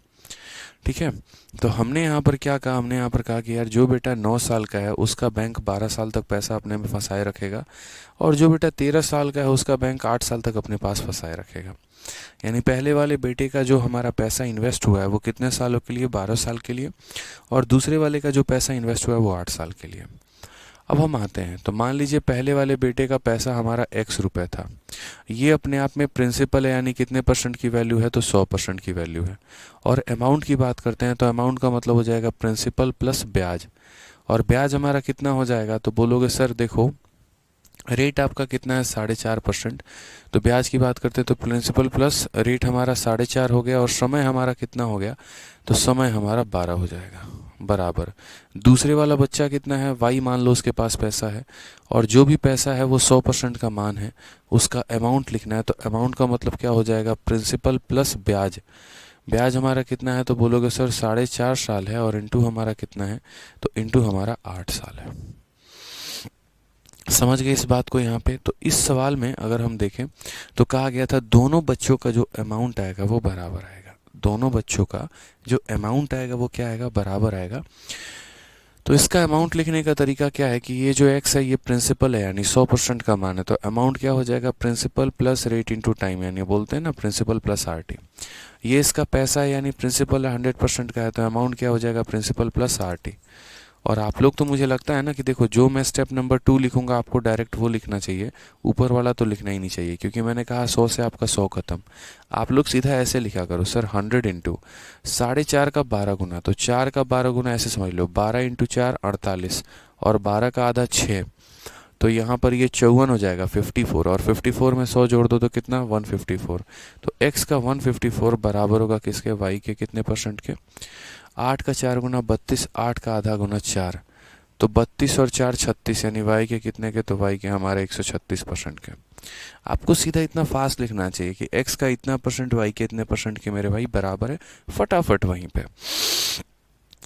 ठीक है। तो हमने यहाँ पर क्या कहा, हमने यहाँ पर कहा कि यार जो बेटा 9 साल का है उसका बैंक 12 साल तक पैसा अपने में फंसाए रखेगा, और जो बेटा 13 साल का है उसका बैंक 8 साल तक अपने पास फंसाए रखेगा। यानी पहले वाले बेटे का जो हमारा पैसा इन्वेस्ट हुआ है वो कितने सालों के लिए, 12 साल के लिए, और दूसरे वाले का जो पैसा इन्वेस्ट हुआ है वो 8 साल के लिए। अब हम आते हैं, तो मान लीजिए पहले वाले बेटे का पैसा हमारा x रुपए था, ये अपने आप में प्रिंसिपल है, यानी कितने परसेंट की वैल्यू है, तो 100% की वैल्यू है। और अमाउंट की बात करते हैं तो अमाउंट का मतलब हो जाएगा प्रिंसिपल प्लस ब्याज, और ब्याज हमारा कितना हो जाएगा, तो बोलोगे सर देखो रेट आपका कितना है, 4.5%, तो ब्याज की बात करते हैं तो प्रिंसिपल प्लस रेट हमारा 4.5 हो गया, और समय हमारा कितना हो गया, तो समय हमारा 12 हो जाएगा, बराबर। दूसरे वाला बच्चा कितना है, y मान लो उसके पास पैसा है, और जो भी पैसा है वो 100% का मान है, उसका अमाउंट लिखना है, तो अमाउंट का मतलब क्या हो जाएगा, प्रिंसिपल प्लस ब्याज। ब्याज हमारा कितना है, तो बोलोगे सर 4.5 साल है, और इंटू हमारा कितना है, तो इंटू हमारा 8 साल है। समझ गए इस बात को यहाँ पे। तो इस सवाल में अगर हम देखें तो कहा गया था दोनों बच्चों का जो अमाउंट आएगा वो बराबर आएगा, दोनों बच्चों का जो अमाउंट आएगा वो क्या आएगा, बराबर आएगा। तो इसका अमाउंट लिखने का तरीका क्या है कि ये जो x है ये प्रिंसिपल है, यानी 100% का मान है, तो अमाउंट क्या हो जाएगा, principal plus rate into time, यानी बोलते हैं ना प्रिंसिपल प्लस RT। ये इसका पैसा है, यानी प्रिंसिपल 100% का है, तो अमाउंट क्या हो जाएगा, प्रिंसिपल प्लस RT। और आप लोग तो मुझे लगता है ना कि देखो जो मैं स्टेप नंबर 2 लिखूंगा आपको डायरेक्ट वो लिखना चाहिए, ऊपर वाला तो लिखना ही नहीं चाहिए, क्योंकि मैंने कहा 100 से आपका 100 खत्म। आप लोग सीधा ऐसे लिखा करो सर 100 इंटू 4.5 का 12 गुना, तो 4 का 12 गुना ऐसे समझ लो, 12 इंटू 4 48, और 12 का आधा 6, तो यहाँ पर ये 54 हो जाएगा 54, और 54 में 100 जोड़ दो तो कितना 154। तो x का 154 बराबर होगा किसके, y के कितने परसेंट के, 8 का 4 गुना 32, 8 का आधा गुना 4, तो 32 और 4 36, यानी y के कितने के, तो y के हमारे 136% के। आपको सीधा इतना फास्ट लिखना चाहिए कि x का इतना परसेंट y के इतने परसेंट के मेरे भाई बराबर है, फटाफट वहीं पे।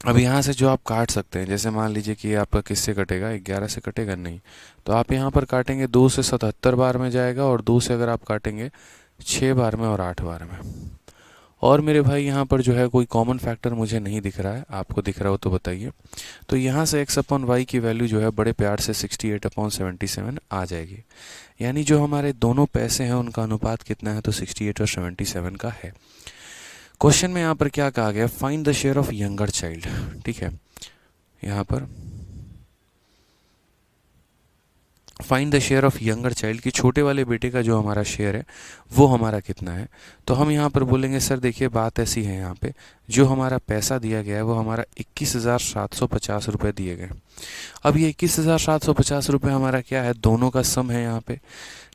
अब यहाँ से जो आप काट सकते हैं, जैसे मान लीजिए कि आपका किससे कटेगा, 11 से कटेगा नहीं, तो आप यहाँ पर काटेंगे 2 से 77 बार में जाएगा, और 2 से अगर आप काटेंगे 6 बार में और 8 बार में। और मेरे भाई यहाँ पर जो है कोई कॉमन फैक्टर मुझे नहीं दिख रहा है, आपको दिख रहा हो तो बताइए। तो यहाँ से x अपॉन वाई की वैल्यू जो है बड़े प्यार से 68/77 आ जाएगी, यानी जो हमारे दोनों पैसे हैं उनका अनुपात कितना है, तो 68 और 77 का है। क्वेश्चन में यहाँ पर क्या कहा गया, find the share of younger child. ठीक है, यहाँ पर find the share of younger child की छोटे वाले बेटे का जो हमारा शेयर है वो हमारा कितना है। तो हम यहाँ पर बोलेंगे सर देखिए बात ऐसी है, यहाँ पे जो हमारा पैसा दिया गया है वो हमारा 21,750 रुपये दिए गए। अब ये 21,750 रुपये हमारा क्या है, दोनों का सम है यहाँ पे।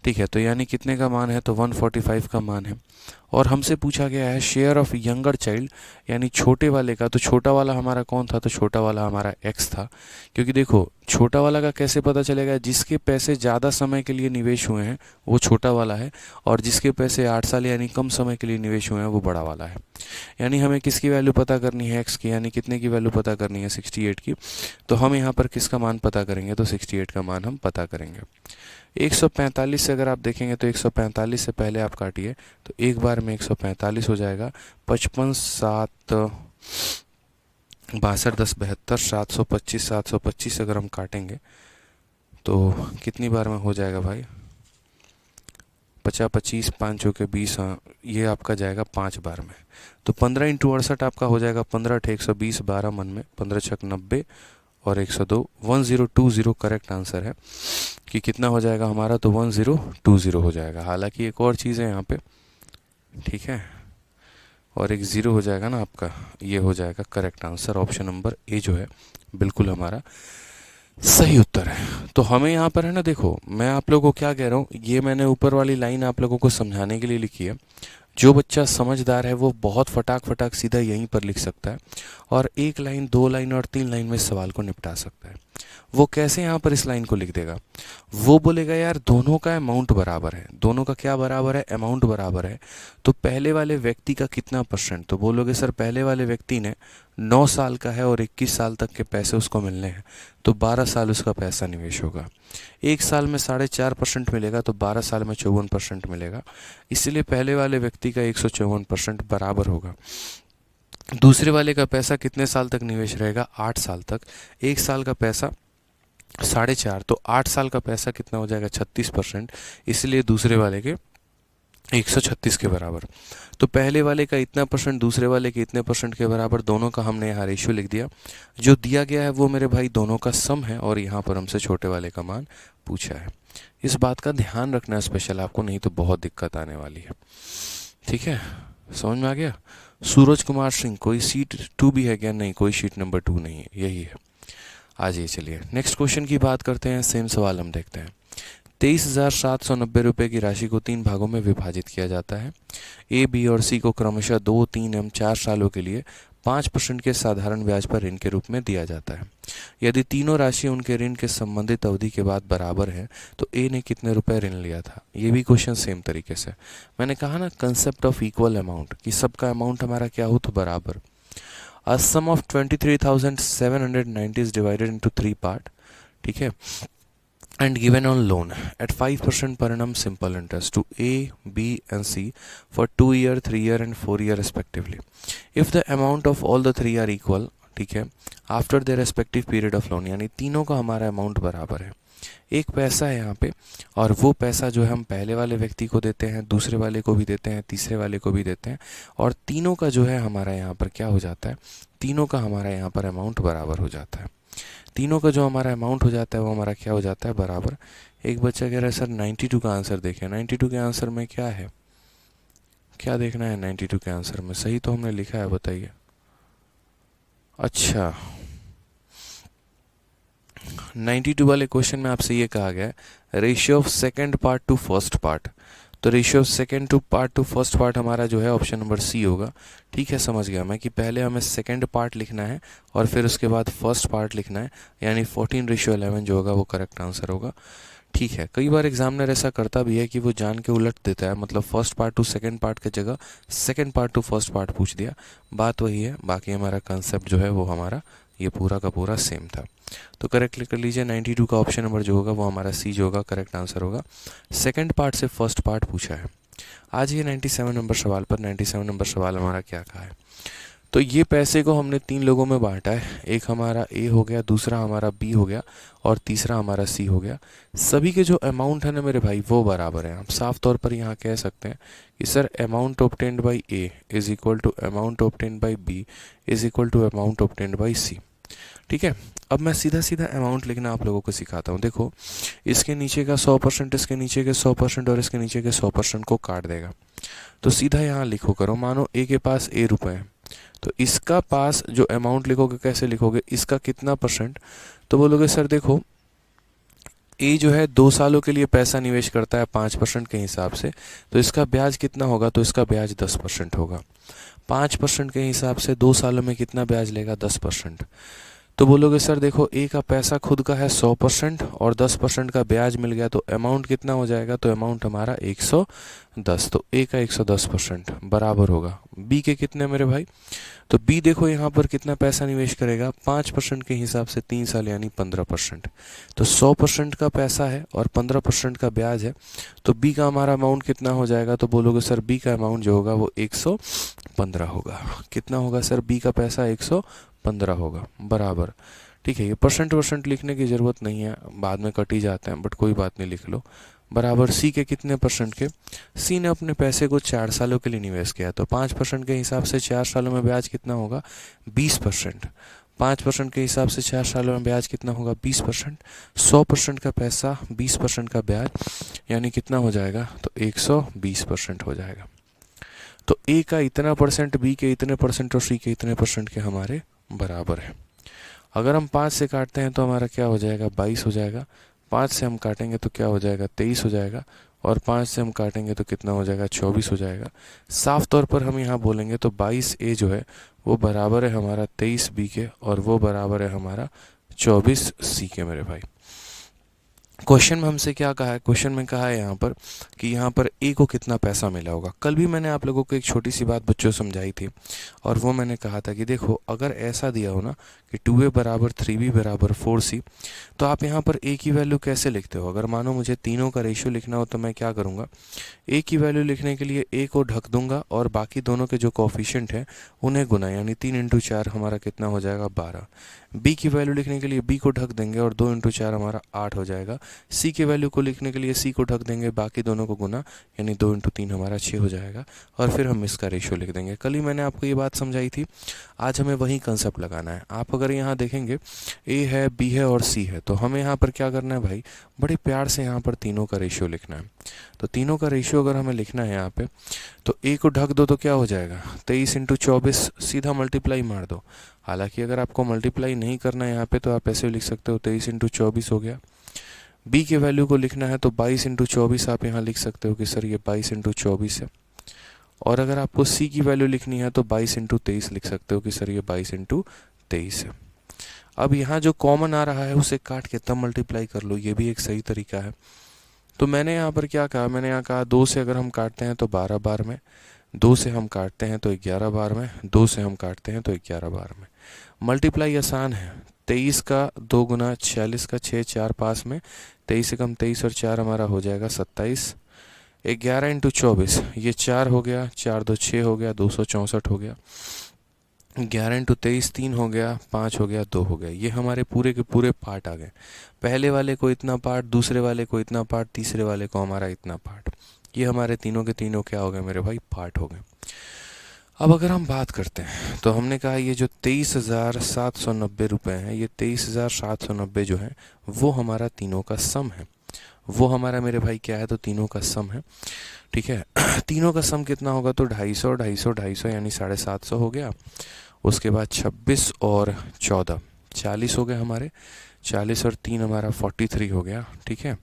ठीक है, तो यानी कितने का मान है, तो 145 का मान है। और हमसे पूछा गया है शेयर ऑफ यंगर चाइल्ड, यानी छोटे वाले का। तो छोटा वाला हमारा कौन था, तो छोटा वाला हमारा x था, क्योंकि देखो छोटा वाला का कैसे पता चलेगा, जिसके पैसे ज़्यादा समय के लिए निवेश हुए हैं वो छोटा वाला है, और जिसके पैसे 8 साल यानी कम समय के लिए निवेश हुए हैं वो बड़ा वाला है। यानी हमें किसकी वैल्यू पता करनी है, x की, यानी कितने की वैल्यू पता करनी है, 68 की। तो हम यहाँ पर किसका मान पता करेंगे, तो 68 का मान हम पता करेंगे। 145 से अगर आप देखेंगे तो 145 से पहले आप काटिए तो एक बार में 145 हो जाएगा, 55 7 62 10 72 725 725 अगर हम काटेंगे तो कितनी बार में हो जाएगा भाई, 50 25 5 के 20, हाँ ये आपका जाएगा 5 बार में। तो 15 इंटू 68 आपका हो जाएगा 15 × 120, 12 मन में 15 × 90 और 102, 1020 करेक्ट आंसर है कि कितना हो जाएगा हमारा, तो 1020 हो जाएगा। हालांकि एक और चीज़ है यहाँ पे, ठीक है, और एक ज़ीरो हो जाएगा ना आपका, ये हो जाएगा correct answer. Option number A जो है बिल्कुल हमारा सही उत्तर है। तो हमें यहाँ पर है ना, देखो मैं आप लोगों को क्या कह रहा हूँ, ये मैंने ऊपर वाली लाइन आप लोगों को समझाने के लिए लिखी है। जो बच्चा समझदार है वो बहुत फटाक सीधा यहीं पर लिख सकता है, और 1 लाइन 2 लाइन और 3 लाइन में इस सवाल को निपटा सकता है। वो कैसे यहाँ पर इस लाइन को लिख देगा, वो बोलेगा यार दोनों का अमाउंट बराबर है, दोनों का क्या बराबर है, अमाउंट बराबर है, तो पहले वाले व्यक्ति का कितना परसेंट। तो बोलोगे सर पहले वाले व्यक्ति ने 9 साल का है और 21 साल तक के पैसे उसको मिलने हैं, तो 12 साल उसका पैसा निवेश होगा। 1 साल में 4.5% मिलेगा, तो 12 साल में 54% मिलेगा, इसलिए पहले वाले व्यक्ति का 154% बराबर होगा। दूसरे वाले का पैसा कितने साल तक निवेश रहेगा, 8 साल तक। एक साल का पैसा 4.5, तो 8 साल का पैसा कितना हो जाएगा, 36%। इसलिए दूसरे वाले के 136 के बराबर। तो पहले वाले का इतना परसेंट, दूसरे वाले के इतने परसेंट के बराबर, दोनों का हमने यहाँ रेशियो लिख दिया। जो दिया गया है वो मेरे भाई दोनों का सम है, और यहाँ पर हमसे छोटे वाले का मान पूछा है। इस बात का ध्यान रखना है स्पेशल आपको, नहीं तो बहुत दिक्कत आने वाली है। ठीक है, समझ में आ गया। सूरज कुमार सिंह, कोई सीट 2 भी है क्या, नहीं, कोई सीट नंबर 2 नहीं है, यही है। आज ये चलिए नेक्स्ट क्वेश्चन की बात करते हैं। सेम सवाल हम देखते हैं। 23,790 रुपये की राशि को 3 भागों में विभाजित किया जाता है। ए, बी और सी को क्रमशः 2, 3 एवं 4 सालों के लिए 5% के साधारण ब्याज पर ऋण के रूप में दिया जाता है। यदि तीनों राशि उनके ऋण के संबंधित अवधि के बाद बराबर है तो ए ने कितने रुपए ऋण लिया था। ये भी क्वेश्चन सेम तरीके से। मैंने कहा ना कंसेप्ट ऑफ इक्वल अमाउंट, कि सबका अमाउंट हमारा क्या हो तो बराबर। A sum of 23,790 is divided into 3 part, ठीक है, and given on loan at 5% per annum simple interest to A, B and C for 2 year, 3 year and 4 year respectively. If the amount of all the 3 are equal, ठीक है, after their respective period of loan, यानी तीनों का हमारा अमाउंट बराबर है। एक पैसा है यहाँ पे, और वो पैसा जो है हम पहले वाले व्यक्ति को देते हैं, दूसरे वाले को भी देते हैं, तीसरे वाले को भी देते हैं, और तीनों का जो है हमारा यहाँ पर क्या हो जाता है, तीनों का हमारा यहाँ पर अमाउंट बराबर हो जाता है। तीनों का जो हमारा अमाउंट हो जाता है वो हमारा क्या हो जाता है, बराबर। एक बच्चा कह रहा है सर 92 का आंसर देखें। 92 के आंसर में क्या है, क्या देखना है 92 के आंसर में, सही तो हमने लिखा है, बताइए। अच्छा, 92 वाले क्वेश्चन में आपसे ये कहा गया है ratio of second part to first part. तो ratio of second to part to first part हमारा जो है ऑप्शन नंबर सी होगा। ठीक है, समझ गया मैं कि पहले हमें सेकंड पार्ट लिखना है और फिर उसके बाद फर्स्ट पार्ट लिखना है, यानी 14:11 जो होगा वो करेक्ट आंसर होगा। ठीक है, कई बार एग्जामिनर ऐसा करता भी है कि वो जान के उलट देता है, मतलब first part two second part की जगह second part to first part पूछ दिया। बात वही है, बाकी हमारा कंसेप्ट जो है वो हमारा ये पूरा का पूरा सेम था। तो करेक्ट कर लीजिए, 92 का ऑप्शन नंबर जो होगा वो हमारा सी जो होगा करेक्ट आंसर होगा। सेकंड पार्ट से फर्स्ट पार्ट पूछा है। आज ये 97 नंबर सवाल पर 97 नंबर सवाल हमारा क्या कहा है, तो ये पैसे को हमने 3 लोगों में बांटा है। एक हमारा ए हो गया, दूसरा हमारा बी हो गया और तीसरा हमारा सी हो गया। सभी के जो अमाउंट है ना मेरे भाई वो बराबर है। हम साफ तौर पर यहाँ कह सकते हैं कि sir amount obtained by A is equal to amount obtained by B is equal to amount obtained by C. ठीक है, अब मैं सीधा सीधा अमाउंट लिखना आप लोगों को सिखाता हूँ। देखो, इसके नीचे का 100%, इसके नीचे के 100% और इसके नीचे के 100% को काट देगा। तो सीधा यहाँ लिखो करो, मानो ए के पास ए रुपए हैं, तो इसका पास जो अमाउंट लिखोगे कैसे लिखोगे, इसका कितना परसेंट, तो बोलोगे सर देखो ए जो है 2 सालों के लिए पैसा निवेश करता है 5% के हिसाब से, तो इसका ब्याज कितना होगा, तो इसका ब्याज 10% होगा। 5% के हिसाब से 2 सालों में कितना ब्याज लेगा, 10%। तो बोलोगे सर देखो ए का पैसा खुद का है 100% और 10% का ब्याज मिल गया, तो अमाउंट कितना हो जाएगा, तो अमाउंट हमारा 110। तो ए का 110% बराबर होगा बी के कितने मेरे भाई, तो बी देखो यहाँ पर कितना पैसा निवेश करेगा, 5% के हिसाब से 3 साल यानी 15%। तो 100% का पैसा है और 15% का ब्याज है, तो बी का हमारा अमाउंट कितना हो जाएगा, तो बोलोगे सर बी का अमाउंट जो होगा वो 115 होगा। कितना होगा सर, बी का पैसा 115 होगा, बराबर। ठीक है, ये परसेंट लिखने की ज़रूरत नहीं है, बाद में कट ही जाते हैं, बट कोई बात नहीं, लिख लो। बराबर सी के कितने परसेंट के, सी ने अपने पैसे को 4 सालों के लिए निवेश किया, तो 5% के हिसाब से 4 सालों में ब्याज कितना होगा, 20%। 5% के हिसाब से 4 सालों में ब्याज कितना होगा, 20%। 100% का पैसा, 20% का ब्याज, यानी कितना हो जाएगा, तो 120% हो जाएगा। तो ए का इतना परसेंट, बी के इतने परसेंट और सी के इतने परसेंट के हमारे बराबर है। अगर हम 5 से काटते हैं तो हमारा क्या हो जाएगा, 22 हो जाएगा। 5 से हम काटेंगे तो क्या हो जाएगा, 23 हो जाएगा। और 5 से हम काटेंगे तो कितना हो जाएगा, 24 हो जाएगा। साफ तौर पर हम यहाँ बोलेंगे तो 22 ए जो है वो बराबर है हमारा 23 बी के, और वो बराबर है हमारा 24 सी के मेरे भाई। क्वेश्चन में हमसे क्या कहा है, क्वेश्चन में कहा है यहाँ पर कि यहाँ पर ए को कितना पैसा मिला होगा। कल भी मैंने आप लोगों को एक छोटी सी बात बच्चों समझाई थी, और वो मैंने कहा था कि देखो अगर ऐसा दिया हो ना कि 2a बराबर 3b बराबर 4c, तो आप यहाँ पर ए की वैल्यू कैसे लिखते हो। अगर मानो मुझे तीनों का रेशियो लिखना हो तो मैं क्या करूँगा, ए की वैल्यू लिखने के लिए ए को ढक दूंगा और बाकी दोनों के जो कोफिशिएंट हैं उन्हें गुना, यानी 3 × 4 हमारा कितना हो जाएगा 12। बी की वैल्यू लिखने के लिए बी को ढक देंगे और 2 × 4 हमारा 8 हो जाएगा। सी की वैल्यू को लिखने के लिए सी को ढक देंगे, बाकी दोनों को गुना, यानी 2 × 3 हमारा 6 हो जाएगा। और फिर हम इसका रेशियो लिख देंगे। कल ही मैंने आपको ये बात समझाई थी, आज हमें वही कंसेप्ट लगाना है। आप अगर यहाँ देखेंगे ए है, बी है और सी है, तो हमें यहाँ पर क्या करना है भाई, बड़े प्यार से यहाँ पर तीनों का रेशियो लिखना है। तो तीनों का रेशियो अगर हमें लिखना है यहाँ पे, तो ए को ढक दो तो क्या हो जाएगा 23 × 24, सीधा मल्टीप्लाई मार दो। हालांकि अगर आपको मल्टीप्लाई नहीं करना है यहाँ पे तो आप ऐसे लिख सकते हो 23 × 24 हो गया। बी के वैल्यू को लिखना है तो 22 × 24 आप यहाँ लिख सकते हो कि सर ये 22 × 24 है। और अगर आपको सी की वैल्यू लिखनी है तो 22 × 23 लिख सकते हो कि सर ये 22 × 23 है। अब यहाँ जो कॉमन आ रहा है उसे काट के तब मल्टीप्लाई कर लो, ये भी एक सही तरीका है। तो मैंने यहाँ पर क्या कहा, मैंने यहाँ कहा 2 से अगर हम काटते हैं तो 12 बार में, 2 से हम काटते हैं तो 11 बार में, 2 से हम काटते हैं तो 11 बार में। मल्टीप्लाई आसान है, 23 का 2 गुना 46 का 6, 4 पास में, 23 से कम 23 और 4 हमारा हो जाएगा 27। 11 × 24 ये 4 हो गया, 4 2 6 हो गया, 264 हो गया। 11 × 23 3 हो गया, 5 हो गया, 2 हो गया। ये हमारे पूरे के पूरे पार्ट आ गए। पहले वाले को इतना पार्ट, दूसरे वाले को इतना पार्ट, तीसरे वाले को हमारा इतना पार्ट। ये हमारे तीनों के तीनों क्या हो गए मेरे भाई, पार्ट हो गए। अब अगर हम बात करते हैं तो हमने कहा ये जो 23,790 रुपये हैं, ये 23,790 जो है वो हमारा तीनों का सम है। वो हमारा मेरे भाई क्या है, तो तीनों का सम है। ठीक है तीनों का सम कितना होगा, तो 250, 250, 250 यानी 750 हो गया। उसके बाद 26 और 14 40 हो गए हमारे, 40 और 3 हमारा 43 हो गया। ठीक है,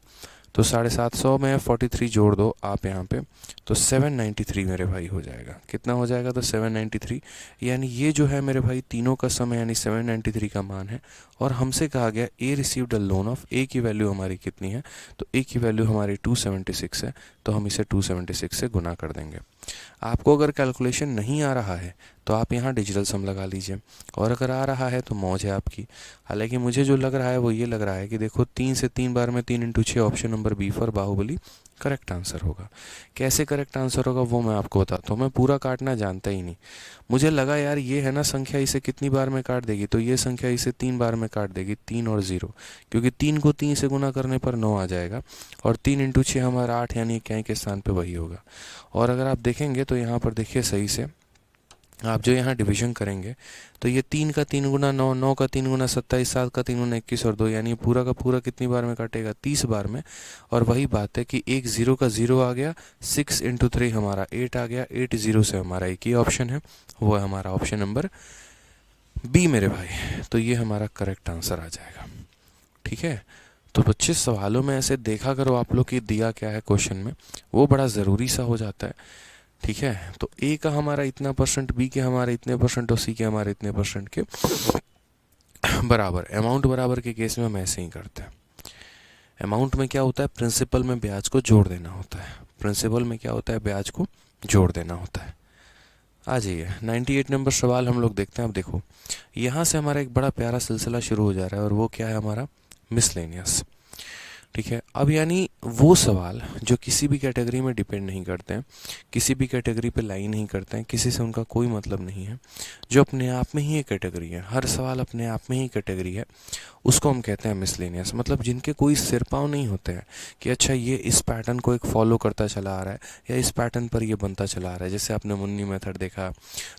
तो 750 में 43 जोड़ दो आप यहाँ पे, तो 793 मेरे भाई हो जाएगा। कितना हो जाएगा, तो 793, यानी ये जो है मेरे भाई तीनों का सम है, यानी 793 का मान है। और हमसे कहा गया ए रिसीव्ड अ लोन ऑफ, ए की वैल्यू हमारी कितनी है, तो ए की वैल्यू हमारी 276 है, तो हम इसे 276 से गुना कर देंगे। आपको अगर कैलकुलेशन नहीं आ रहा है तो आप यहाँ डिजिटल सम लगा लीजिए, और अगर आ रहा है तो मौज है आपकी। हालांकि मुझे जो लग रहा है वो ये लग रहा है कि देखो 3 से 3 बार में 3 × 6 option number B for Baahubali correct answer होगा। कैसे करेक्ट आंसर होगा वो मैं आपको बताता हूँ। मैं पूरा काटना जानता ही नहीं, मुझे लगा यार ये है ना संख्या, इसे कितनी बार में काट देगी, तो ये संख्या इसे 3 बार में काट देगी, 3 और 0, क्योंकि 3 को 3 से गुना करने पर 9 आ जाएगा, और 3 × 6 हमारा 8, यानी क्या के स्थान पे वही होगा। और अगर आप देखेंगे तो यहाँ पर देखिए सही से, आप जो यहाँ डिवीजन करेंगे तो ये 3 का 3 गुना 9, 9 का 3 गुना 27, 7 का 3 गुना 21 और 2, यानी पूरा का पूरा कितनी बार में काटेगा, 30 बार में। और वही बात है कि एक 0 का 0 आ गया, 6 × 3 हमारा 8 आ गया, 8 0 से हमारा एक ही ऑप्शन है, वो है हमारा ऑप्शन नंबर बी मेरे भाई। तो ये हमारा करेक्ट आंसर आ जाएगा। ठीक है, तो बच्चे सवालों में ऐसे देखा करो आप लोग कि दिया क्या है क्वेश्चन में, वो बड़ा ज़रूरी सा हो जाता है। ठीक है, तो ए का हमारा इतना %, बी के हमारे इतने % और सी के हमारे इतने % के बराबर, अमाउंट बराबर के केस में हम ऐसे ही करते हैं। अमाउंट में क्या होता है, प्रिंसिपल में ब्याज को जोड़ देना होता है। प्रिंसिपल में क्या होता है, ब्याज को जोड़ देना होता है। आ जाइए 98 नंबर सवाल हम लोग देखते हैं। अब देखो यहाँ से हमारा एक बड़ा प्यारा सिलसिला शुरू हो जा रहा है, और वो क्या है हमारा, मिसलेनियस। ठीक है, अब यानी वो सवाल जो किसी भी कैटेगरी में डिपेंड नहीं करते हैं, किसी भी कैटेगरी पे लाई नहीं करते हैं, किसी से उनका कोई मतलब नहीं है, जो अपने आप में ही एक कैटेगरी है, हर सवाल अपने आप में ही कैटेगरी है, उसको हम कहते हैं मिसलेनियस। मतलब जिनके कोई सिर पाँव नहीं होते हैं कि अच्छा ये इस पैटर्न को एक फॉलो करता चला आ रहा है, या इस पैटर्न पर ये बनता चला आ रहा है। जैसे आपने मुन्नी मेथड देखा,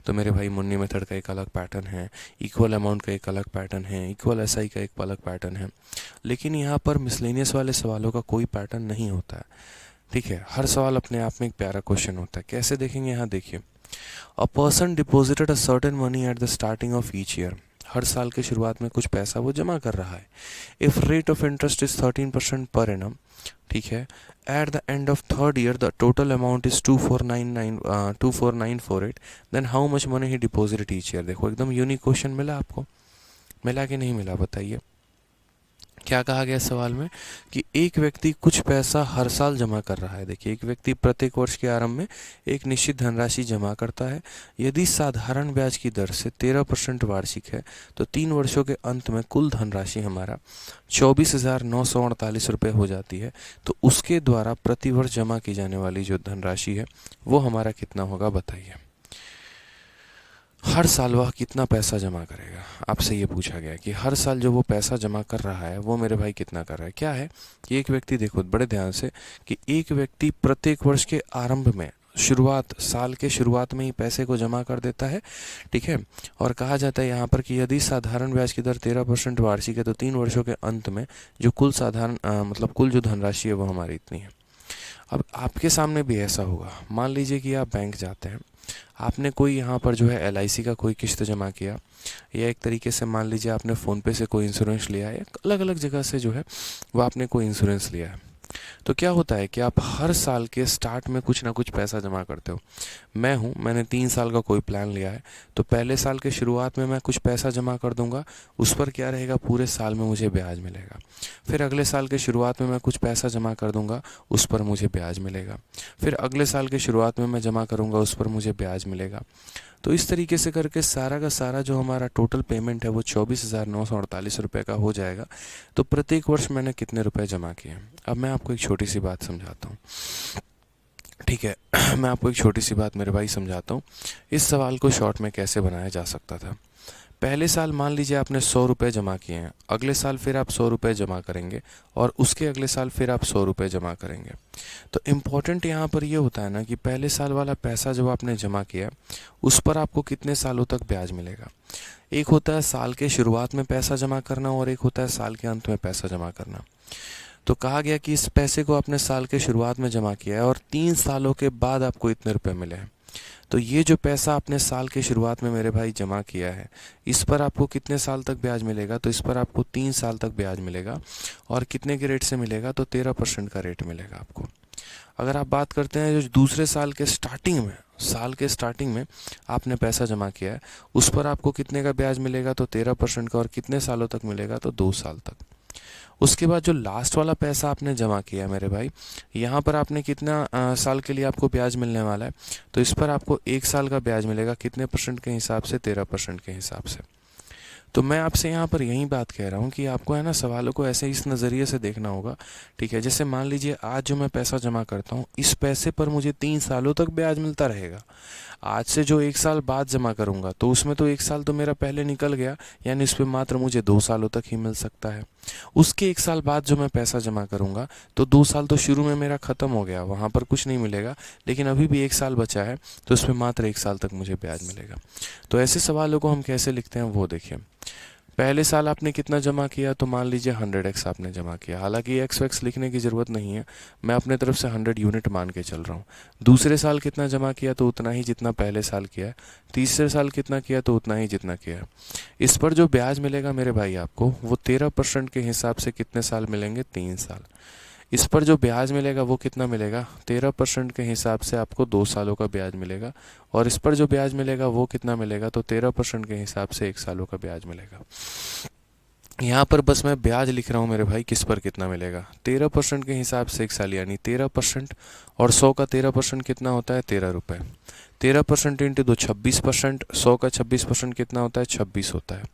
तो मेरे भाई मुन्नी मेथड का एक अलग पैटर्न है, इक्वल अमाउंट का एक अलग पैटर्न है, इक्वल एसआई का एक अलग पैटर्न है। लेकिन यहाँ पर मिसलेनियस वाले सवालों का कोई पैटर्न नहीं होता है। ठीक है, हर सवाल अपने आप में एक प्यारा क्वेश्चन होता है। कैसे देखेंगे, यहाँ देखिए, a person deposited a certain money at the starting of each year. हर साल के शुरुआत में कुछ पैसा वो जमा कर रहा है। If rate of interest is 13% per annum, ठीक है, at the end of third year the total amount is 24948, then how much money he deposited each year. देखो एकदम यूनिक क्वेश्चन मिला आपको, मिला कि नहीं मिला बताइए। क्या कहा गया सवाल में कि एक व्यक्ति कुछ पैसा हर साल जमा कर रहा है। देखिए, एक व्यक्ति प्रत्येक वर्ष के आरंभ में एक निश्चित धनराशि जमा करता है। यदि साधारण ब्याज की दर से 13% वार्षिक है तो 3 वर्षों के अंत में कुल धनराशि हमारा 24,948 रुपये हो जाती है। तो उसके द्वारा प्रतिवर्ष जमा की जाने वाली जो धनराशि है वो हमारा कितना होगा, बताइए। हर साल वह कितना पैसा जमा करेगा, आपसे ये पूछा गया कि हर साल जो वो पैसा जमा कर रहा है वो मेरे भाई कितना कर रहा है। क्या है कि एक व्यक्ति, देखो बड़े ध्यान से, कि एक व्यक्ति प्रत्येक वर्ष के आरंभ में साल के शुरुआत में ही पैसे को जमा कर देता है, ठीक है। और कहा जाता है यहाँ पर कि यदि साधारण ब्याज की दर 13% वार्षिक है तो 3 वर्षों के अंत में जो कुल मतलब कुल जो धनराशि है वो हमारी इतनी है। अब आपके सामने भी ऐसा होगा, मान लीजिए कि आप बैंक जाते हैं, आपने कोई यहाँ पर जो है LIC का कोई किस्त जमा किया, या एक तरीके से मान लीजिए आपने फ़ोनपे से कोई इंश्योरेंस लिया है, अलग अलग जगह से जो है वो आपने कोई इंश्योरेंस लिया है। तो क्या होता है कि आप हर साल के स्टार्ट में कुछ ना कुछ पैसा जमा करते हो। मैंने 3 साल का कोई प्लान लिया है, तो पहले साल के शुरुआत में मैं कुछ पैसा जमा कर दूंगा, उस पर क्या रहेगा, पूरे साल में मुझे ब्याज मिलेगा। फिर अगले साल के शुरुआत में मैं कुछ पैसा जमा कर दूंगा, उस पर मुझे ब्याज मिलेगा। फिर अगले साल के शुरुआत में मैं जमा करूंगा, उस पर मुझे ब्याज मिलेगा। तो इस तरीके से करके सारा का सारा जो हमारा टोटल पेमेंट है वो 24,948 रुपये का हो जाएगा। तो प्रत्येक वर्ष मैंने कितने रुपए जमा किए। अब मैं आपको एक छोटी सी बात समझाता हूँ, ठीक है। मैं आपको एक छोटी सी बात मेरे भाई समझाता हूँ, इस सवाल को शॉर्ट में कैसे बनाया जा सकता था। पहले साल मान लीजिए आपने 100 रुपये जमा किए हैं, अगले साल फिर आप 100 रुपये जमा करेंगे, और उसके अगले साल फिर आप 100 रुपये जमा करेंगे। तो इम्पॉर्टेंट यहाँ पर ये होता है ना कि पहले साल वाला पैसा जब आपने जमा किया उस पर आपको कितने सालों तक ब्याज मिलेगा। एक होता है साल के शुरुआत में पैसा जमा करना, और एक होता है साल के अंत में पैसा जमा करना। तो कहा गया कि इस पैसे को आपने साल के शुरुआत में जमा किया है और 3 सालों के बाद आपको इतने रुपए मिले हैं। तो ये जो पैसा आपने साल के शुरुआत में मेरे भाई जमा किया है, इस पर आपको कितने साल तक ब्याज मिलेगा, तो इस पर आपको 3 साल तक ब्याज मिलेगा। और कितने के रेट से मिलेगा, तो 13% का रेट मिलेगा आपको। अगर आप बात करते हैं जो दूसरे साल के स्टार्टिंग में आपने पैसा जमा किया है, उस पर आपको कितने का ब्याज मिलेगा, तो 13% का। और कितने सालों तक मिलेगा, तो 2 साल तक। उसके बाद जो लास्ट वाला पैसा आपने जमा किया है मेरे भाई, यहाँ पर आपने कितना साल के लिए आपको ब्याज मिलने वाला है, तो इस पर आपको 1 साल का ब्याज मिलेगा। कितने % के हिसाब से, 13% के हिसाब से। तो मैं आपसे यहाँ पर यही बात कह रहा हूँ कि आपको है ना सवालों को ऐसे इस नज़रिए से देखना होगा, ठीक है। जैसे मान लीजिए आज जो मैं पैसा जमा करता हूँ, इस पैसे पर मुझे 3 सालों तक ब्याज मिलता रहेगा। आज से जो 1 साल बाद जमा करूँगा तो उसमें तो 1 साल तो मेरा पहले निकल गया, यानी इस पर मात्र मुझे 2 सालों तक ही मिल सकता है। उसके 1 साल बाद जो मैं पैसा जमा करूँगा तो 2 साल तो शुरू में मेरा ख़त्म हो गया, वहाँ पर कुछ नहीं मिलेगा, लेकिन अभी भी 1 साल बचा है, तो उसमें मात्र 1 साल तक मुझे ब्याज मिलेगा। तो ऐसे सवालों को हम कैसे लिखते हैं वो देखिए। पहले साल आपने कितना जमा किया, तो मान लीजिए 100x आपने जमा किया। हालांकि एक्स वैक्स लिखने की ज़रूरत नहीं है, मैं अपने तरफ से 100 यूनिट मान के चल रहा हूँ। दूसरे साल कितना जमा किया, तो उतना ही जितना पहले साल किया है। तीसरे साल कितना किया, तो उतना ही जितना किया है। इस पर जो ब्याज मिलेगा मेरे भाई आपको, वो 13% के हिसाब से कितने साल मिलेंगे, 3 साल। इस पर जो ब्याज मिलेगा वो कितना मिलेगा, 13% के हिसाब से आपको 2 सालों का ब्याज मिलेगा। और इस पर जो ब्याज मिलेगा वो कितना मिलेगा, तो 13% के हिसाब से 1 सालों का ब्याज मिलेगा। यहाँ पर बस मैं ब्याज लिख रहा हूँ मेरे भाई, किस पर कितना मिलेगा, 13% के हिसाब से 1 साल, यानी 13%। और 100 का 13% कितना होता है, 13 रुपये। 13% इंटू 2 26%, 100 का 26% कितना होता है, 26 होता है।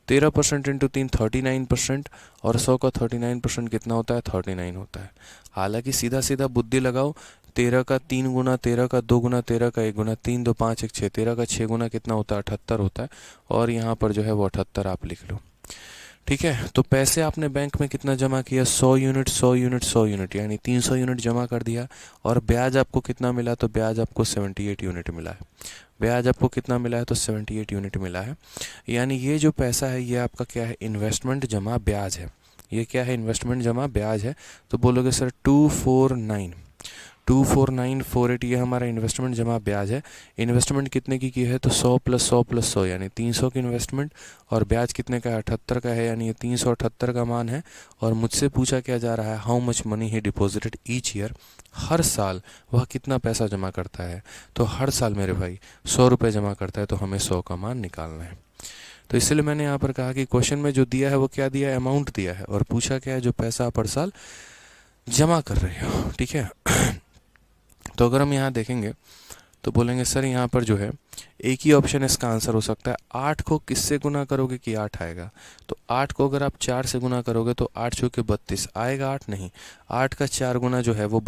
13% इंटू 3 39%, और 100 का 39% कितना होता है, 39 होता है। हालांकि सीधा सीधा बुद्धि लगाओ, 13 का 3 गुना, 13 का 2 गुना, 13 का 1 गुना, 3 2 5 1 6, 13 का 6 गुना कितना होता है, 78 होता है। और यहाँ पर जो है वो 78 आप लिख लो, ठीक है। तो पैसे आपने बैंक में कितना जमा किया, 100 यूनिट 100 यूनिट 100 यूनिट, यानी 300 यूनिट जमा कर दिया। और ब्याज आपको कितना मिला, तो ब्याज आपको 78 यूनिट मिला है। ब्याज आपको कितना मिला है, तो 78 यूनिट मिला है। यानी ये जो पैसा है ये आपका क्या है, इन्वेस्टमेंट जमा ब्याज है। ये क्या है, इन्वेस्टमेंट जमा ब्याज है। तो बोलोगे सर 249,480 ये हमारा इन्वेस्टमेंट जमा ब्याज है। इन्वेस्टमेंट कितने की है, तो 100 + 100 + 100, यानी 300 की इन्वेस्टमेंट। और ब्याज कितने का है, 78 का है, यानी ये 378 का मान है। और मुझसे पूछा क्या जा रहा है, how much money he deposited each year, हर साल वह कितना पैसा जमा करता है। तो हर साल मेरे भाई 100 रुपये जमा करता है, तो हमें 100 का मान निकालना है। तो इसलिए मैंने यहाँ पर कहा कि क्वेश्चन में जो दिया है वो क्या दिया है, अमाउंट दिया है, और पूछा क्या है, जो पैसा आप हर साल जमा कर रहे हो, ठीक है। तो अगर हम यहाँ देखेंगे तो बोलेंगे सर यहाँ पर जो है एक ही ऑप्शन इसका आंसर हो सकता है, 8 को किससे गुना करोगे कि 8 आएगा। तो 8 को अगर आप 4 से गुना करोगे तो 8 चौके 32 आएगा, 8 नहीं, 8 का 4 गुना जो है वो